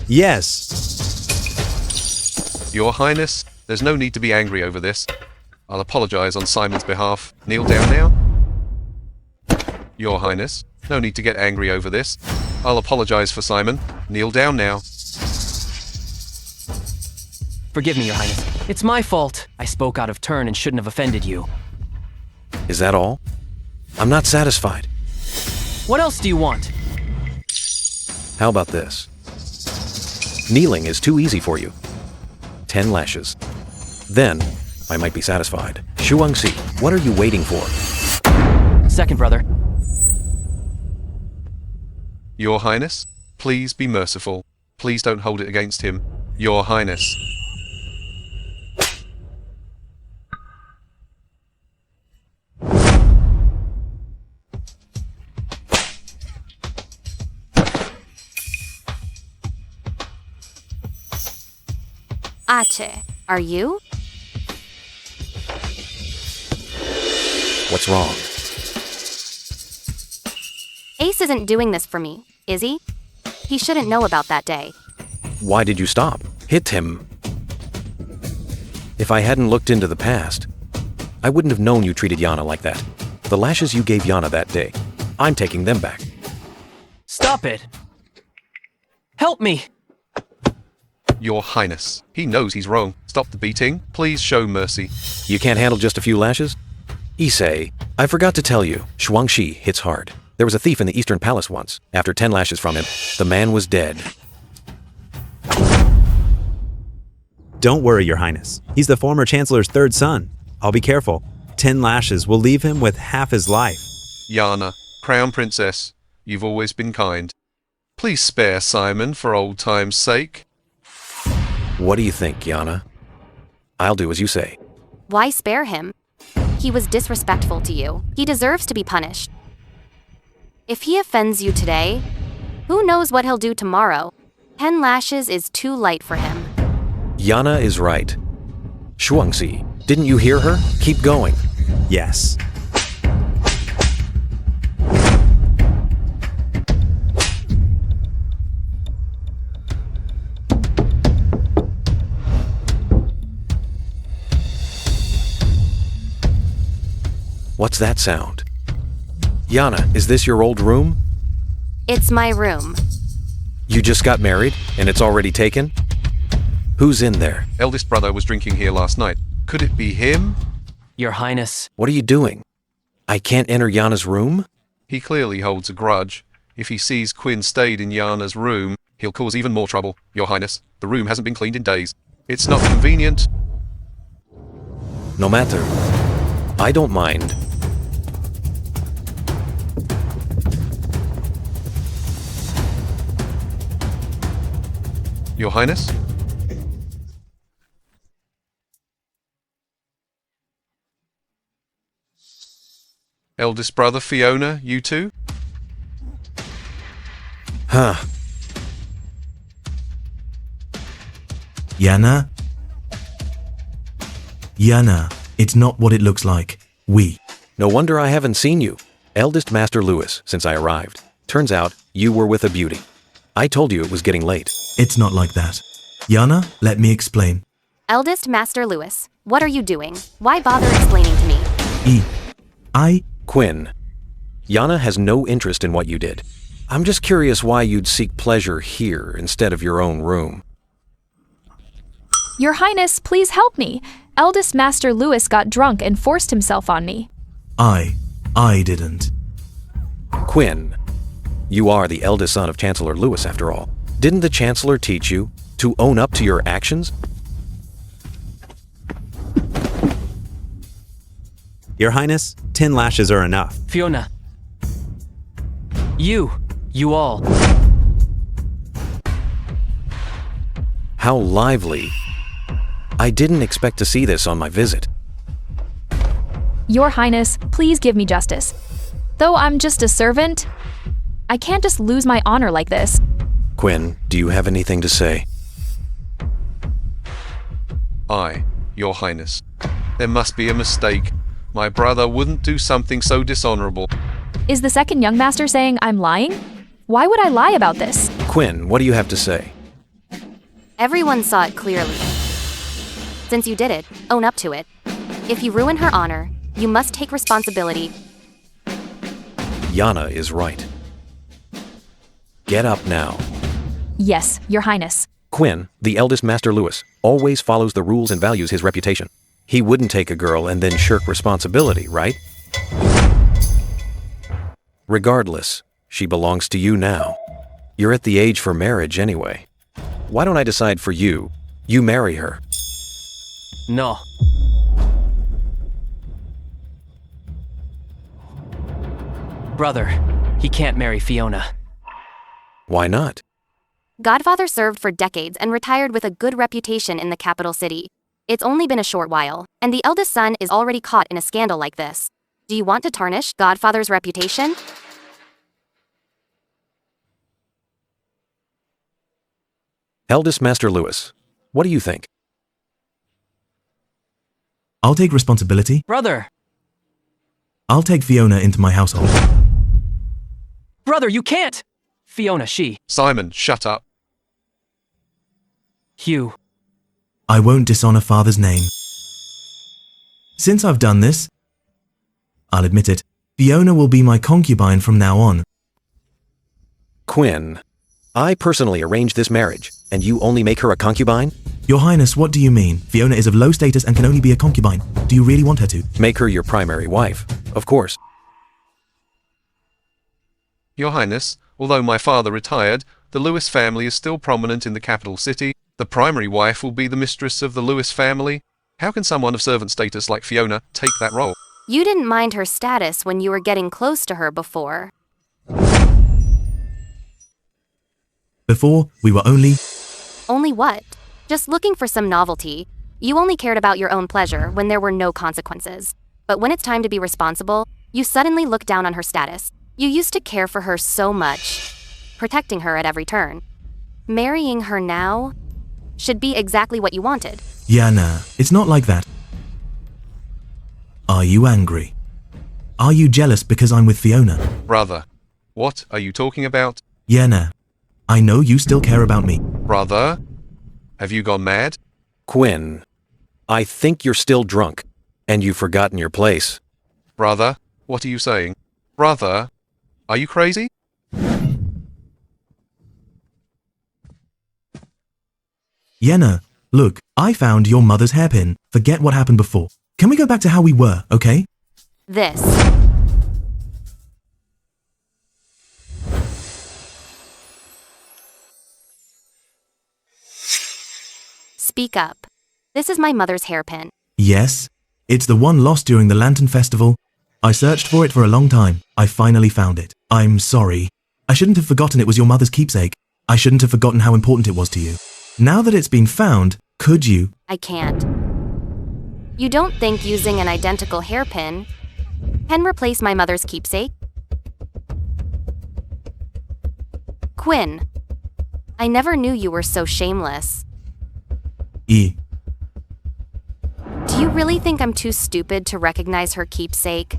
H: Yes.
N: Your Highness, there's no need to be angry over this. I'll apologize on Simon's behalf. Kneel down now. Your Highness, no need to get angry over this. I'll apologize for Simon. Kneel down now.
O: Forgive me, Your Highness. It's my fault. I spoke out of turn and shouldn't have offended you.
G: Is that all? I'm not satisfied.
O: What else do you want?
G: How about this? Kneeling is too easy for you. 10 lashes. Then, I might be satisfied. Shuangxi, what are you waiting for?
O: Second brother.
N: Your Highness, please be merciful. Please don't hold it against him. Your Highness.
C: Ache, are you?
G: What's wrong?
C: Ace isn't doing this for me, is he? He shouldn't know about that day.
G: Why did you stop? Hit him. If I hadn't looked into the past, I wouldn't have known you treated Yana like that. The lashes you gave Yana that day, I'm taking them back.
O: Stop it! Help me!
N: Your Highness, he knows he's wrong. Stop the beating. Please show mercy.
G: You can't handle just a few lashes? Issei, I forgot to tell you, Shuangxi hits hard. There was a thief in the Eastern Palace once. After 10 lashes from him, the man was dead.
H: Don't worry, Your Highness. He's the former Chancellor's third son. I'll be careful. 10 lashes will leave him with half his life.
N: Yana, Crown Princess, you've always been kind. Please spare Simon for old time's sake.
G: What do you think, Yana? I'll do as you say.
C: Why spare him? He was disrespectful to you. He deserves to be punished. If he offends you today, who knows what he'll do tomorrow? 10 lashes is too light for him.
G: Yana is right. Shuangxi, didn't you hear her? Keep going.
H: Yes.
G: What's that sound? Yana, is this your old room?
C: It's my room.
G: You just got married, and it's already taken? Who's in there?
N: Eldest brother was drinking here last night. Could it be him?
O: Your Highness.
G: What are you doing? I can't enter Yana's room?
N: He clearly holds a grudge. If he sees Quinn stayed in Yana's room, he'll cause even more trouble. Your Highness, the room hasn't been cleaned in days. It's not convenient.
G: No matter. I don't mind.
N: Your Highness? Eldest brother Fiona, you too?
G: Huh.
M: Yana? Yana, it's not what it looks like.
G: No wonder I haven't seen you. Eldest Master Lewis, since I arrived. Turns out, you were with a beauty. I told you it was getting late.
M: It's not like that. Yana, let me explain.
C: Eldest Master Lewis, what are you doing? Why bother explaining to me?
G: Quinn, Yana has no interest in what you did. I'm just curious why you'd seek pleasure here instead of your own room.
F: Your Highness, please help me. Eldest Master Lewis got drunk and forced himself on me.
M: I didn't.
G: Quinn, you are the eldest son of Chancellor Lewis after all. Didn't the Chancellor teach you to own up to your actions?
H: Your Highness, 10 lashes are enough.
O: Fiona. You all.
G: How lively. I didn't expect to see this on my visit.
F: Your Highness, please give me justice. Though I'm just a servant, I can't just lose my honor like this.
G: Quinn, do you have anything to say?
N: Your Highness. There must be a mistake. My brother wouldn't do something so dishonorable.
F: Is the second young master saying I'm lying? Why would I lie about this?
G: Quinn, what do you have to say?
C: Everyone saw it clearly. Since you did it, own up to it. If you ruin her honor, you must take responsibility.
G: Yana is right. Get up now.
F: Yes, Your Highness.
G: Quinn, the eldest Master Lewis, always follows the rules and values his reputation. He wouldn't take a girl and then shirk responsibility, right? Regardless, she belongs to you now. You're at the age for marriage anyway. Why don't I decide for you? You marry her.
O: No. Brother, he can't marry Fiona.
G: Why not?
C: Godfather served for decades and retired with a good reputation in the capital city. It's only been a short while, and the eldest son is already caught in a scandal like this. Do you want to tarnish Godfather's reputation?
G: Eldest Master Lewis, what do you think?
M: I'll take responsibility.
O: Brother!
M: I'll take Fiona into my household.
O: Brother, you can't! Fiona, she.
N: Simon, shut up.
O: Hugh.
M: I won't dishonor father's name. Since I've done this, I'll admit it, Fiona will be my concubine from now on.
G: Quinn, I personally arranged this marriage, and you only make her a concubine?
M: Your Highness, what do you mean? Fiona is of low status and can only be a concubine. Do you really want her to?
G: Make her your primary wife, of course.
N: Your Highness, although my father retired, the Lewis family is still prominent in the capital city. The primary wife will be the mistress of the Lewis family. How can someone of servant status like Fiona take that role?
C: You didn't mind her status when you were getting close to her before.
M: Before, we were only...
C: Only what? Just looking for some novelty. You only cared about your own pleasure when there were no consequences. But when it's time to be responsible, you suddenly look down on her status. You used to care for her so much, protecting her at every turn. Marrying her now should be exactly what you wanted.
M: Yana, it's not like that. Are you angry? Are you jealous because I'm with Fiona?
N: Brother, what are you talking about?
M: Yana, I know you still care about me.
N: Brother, have you gone mad?
G: Quinn, I think you're still drunk, and you've forgotten your place.
N: Brother, what are you saying? Brother, are you crazy?
M: Yana, look, I found your mother's hairpin. Forget what happened before. Can we go back to how we were, okay?
C: This. Speak up. This is my mother's hairpin.
M: Yes, it's the one lost during the Lantern Festival. I searched for it for a long time. I finally found it. I'm sorry. I shouldn't have forgotten it was your mother's keepsake. I shouldn't have forgotten how important it was to you. Now that it's been found, could you?
C: I can't. You don't think using an identical hairpin can replace my mother's keepsake? Quinn, I never knew you were so shameless.
M: E.
C: Do you really think I'm too stupid to recognize her keepsake?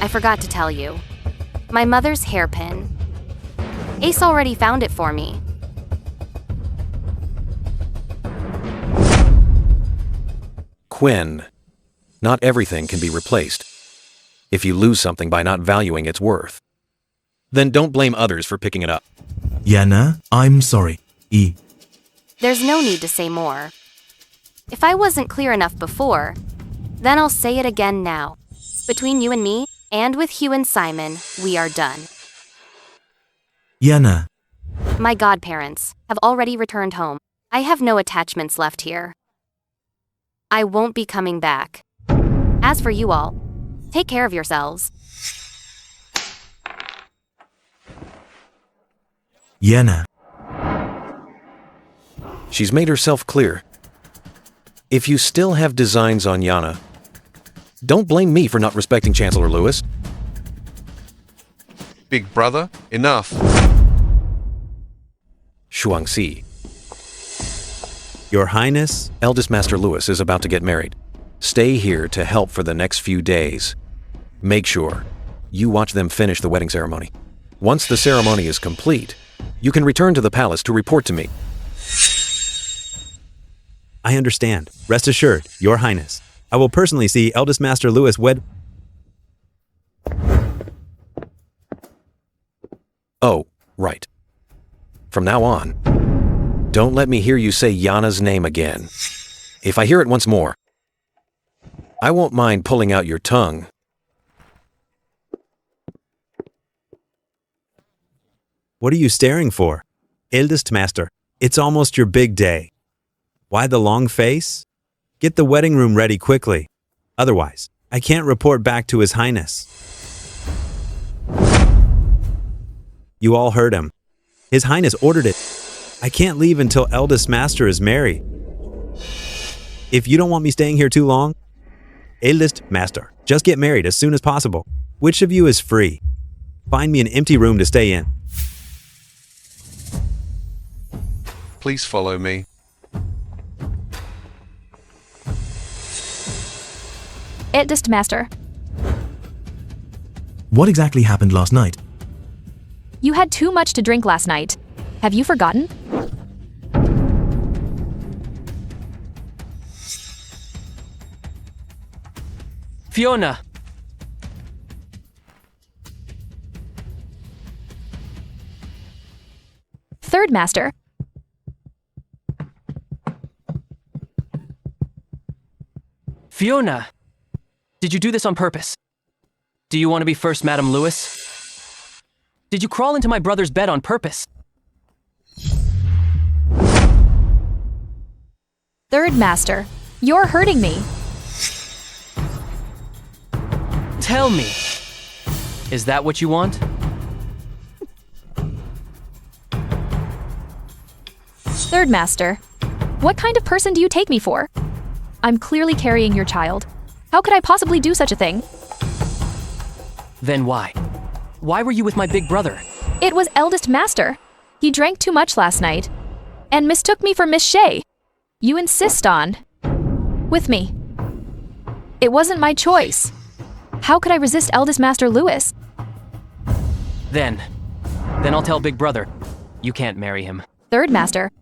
C: I forgot to tell you. My mother's hairpin. Ace already found it for me.
G: Quinn, not everything can be replaced. If you lose something by not valuing its worth, then don't blame others for picking it up.
M: Yana, I'm sorry. E.
C: There's no need to say more. If I wasn't clear enough before, then I'll say it again now. Between you and me, and with Hugh and Simon, we are done.
M: Yana.
C: My godparents have already returned home. I have no attachments left here. I won't be coming back. As for you all, take care of yourselves.
M: Yana.
G: She's made herself clear. If you still have designs on Yana, don't blame me for not respecting Chancellor Lewis.
N: Big brother, enough.
G: Shuangxi.
H: Your Highness?
G: Eldest Master Lewis is about to get married. Stay here to help for the next few days. Make sure you watch them finish the wedding ceremony. Once the ceremony is complete, you can return to the palace to report to me.
H: I understand. Rest assured, Your Highness. I will personally see Eldest Master Lewis wed...
G: Oh, right. From now on, don't let me hear you say Yana's name again. If I hear it once more, I won't mind pulling out your tongue.
H: What are you staring for? Eldest Master, it's almost your big day. Why the long face? Get the wedding room ready quickly. Otherwise, I can't report back to His Highness. You all heard him. His Highness ordered it. I can't leave until Eldest Master is married. If you don't want me staying here too long, Eldest Master, just get married as soon as possible. Which of you is free? Find me an empty room to stay in.
N: Please follow me.
F: Eldest Master,
M: What exactly happened last night?
F: you had too much to drink last night. Have you forgotten?
O: Fiona!
F: Third Master,
O: Fiona! Did you do this on purpose? Do you want to be first, Madam Lewis? Did you crawl into my brother's bed on purpose?
F: Third Master, you're hurting me.
O: Tell me, is that what you want?
F: Third Master, what kind of person do you take me for? I'm clearly carrying your child. How could I possibly do such a thing?
O: Then why? Why were you with my big brother?
F: It was Eldest Master. He drank too much last night and mistook me for Miss Shea. You insist on with me. It wasn't my choice. How could I resist Eldest Master Lewis?
O: Then I'll tell big brother. You can't marry him.
F: Third Master,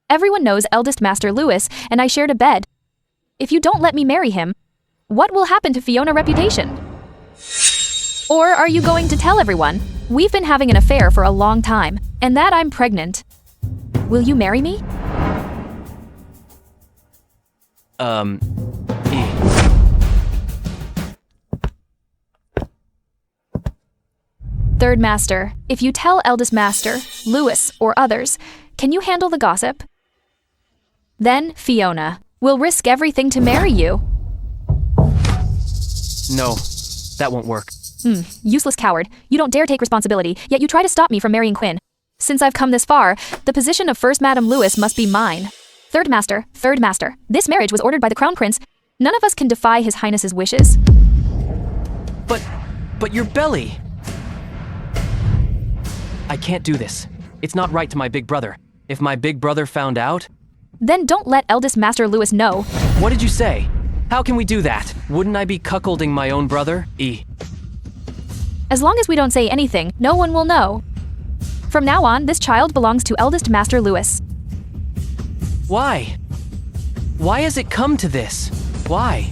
F: everyone knows Eldest Master Lewis and I shared a bed. If you don't let me marry him, what will happen to Fiona's reputation? Or are you going to tell everyone? We've been having an affair for a long time, and that I'm pregnant. Will you marry me? Third Master, if you tell Eldest Master, Lewis, or others, can you handle the gossip? Then, Fiona, we'll risk everything to marry you.
O: No, that won't work.
F: Useless coward. You don't dare take responsibility, yet you try to stop me from marrying Quinn. Since I've come this far, the position of First Madam Lewis must be mine. Third Master. This marriage was ordered by the Crown Prince. None of us can defy His Highness's wishes.
O: But your belly! I can't do this. It's not right to my big brother. If my big brother found out...
F: Then don't let eldest Master Lewis know.
O: What did you say? How can we do that? Wouldn't I be cuckolding my own brother?
F: As long as we don't say anything, no one will know. From now on, this child belongs to eldest Master Lewis.
O: Why? Why has it come to this? Why?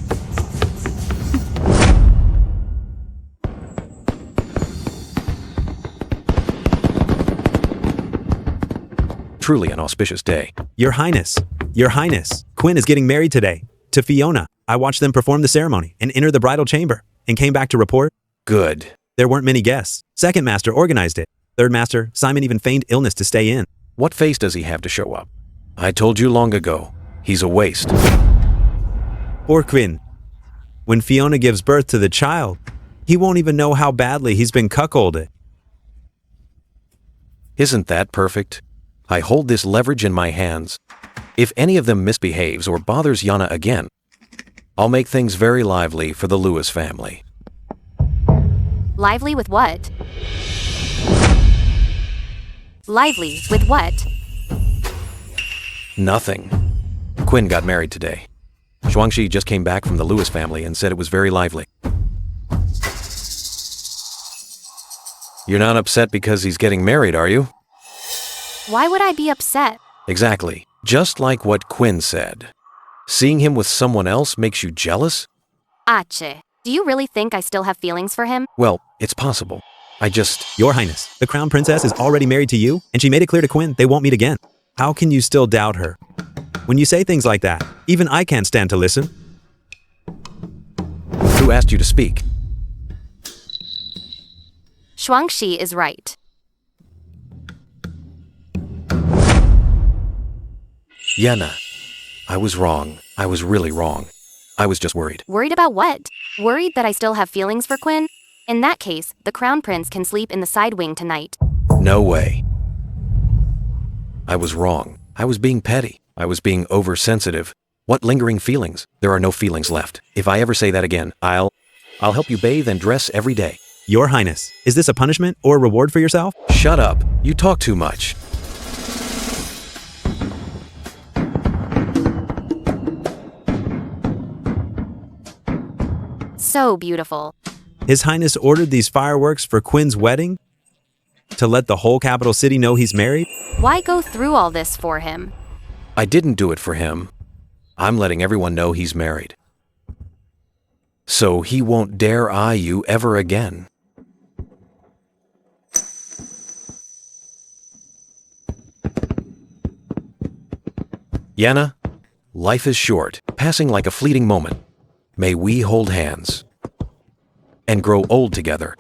G: Truly an auspicious day.
H: Your Highness, Quinn is getting married today to Fiona. I watched them perform the ceremony and enter the bridal chamber and came back to report.
G: Good.
H: There weren't many guests. Second Master organized it. Third Master, Simon even feigned illness to stay in.
G: What face does he have to show up? I told you long ago, he's a waste.
H: Poor Quinn. When Fiona gives birth to the child, he won't even know how badly he's been cuckolded.
G: Isn't that perfect? I hold this leverage in my hands. If any of them misbehaves or bothers Yana again, I'll make things very lively for the Lewis family.
C: Lively with what? Lively with what?
G: Nothing. Quinn got married today. Shuangxi just came back from the Lewis family and said it was very lively. You're not upset because he's getting married, are you?
C: Why would I be upset?
G: Exactly. Just like what Quinn said. Seeing him with someone else makes you jealous?
C: Ache, do you really think I still have feelings for him?
G: Well, it's possible.
H: Your Highness, the Crown Princess is already married to you, and she made it clear to Quinn they won't meet again. How can you still doubt her? When you say things like that, even I can't stand to listen.
G: Who asked you to speak?
C: Shuangxi is right.
G: Yana, I was wrong. I was really wrong. I was just worried.
C: Worried about what? Worried that I still have feelings for Quinn? In that case, the Crown Prince can sleep in the side wing tonight.
G: No way. I was wrong. I was being petty. I was being oversensitive. What lingering feelings? There are no feelings left. If I ever say that again, I'll help you bathe and dress every day.
H: Your Highness, is this a punishment or a reward for yourself?
G: Shut up. You talk too much.
C: So beautiful.
H: His Highness ordered these fireworks for Quinn's wedding? To let the whole capital city know he's married?
C: Why go through all this for him?
G: I didn't do it for him. I'm letting everyone know he's married. So he won't dare eye you ever again. Yana, life is short, passing like a fleeting moment. May we hold hands and grow old together.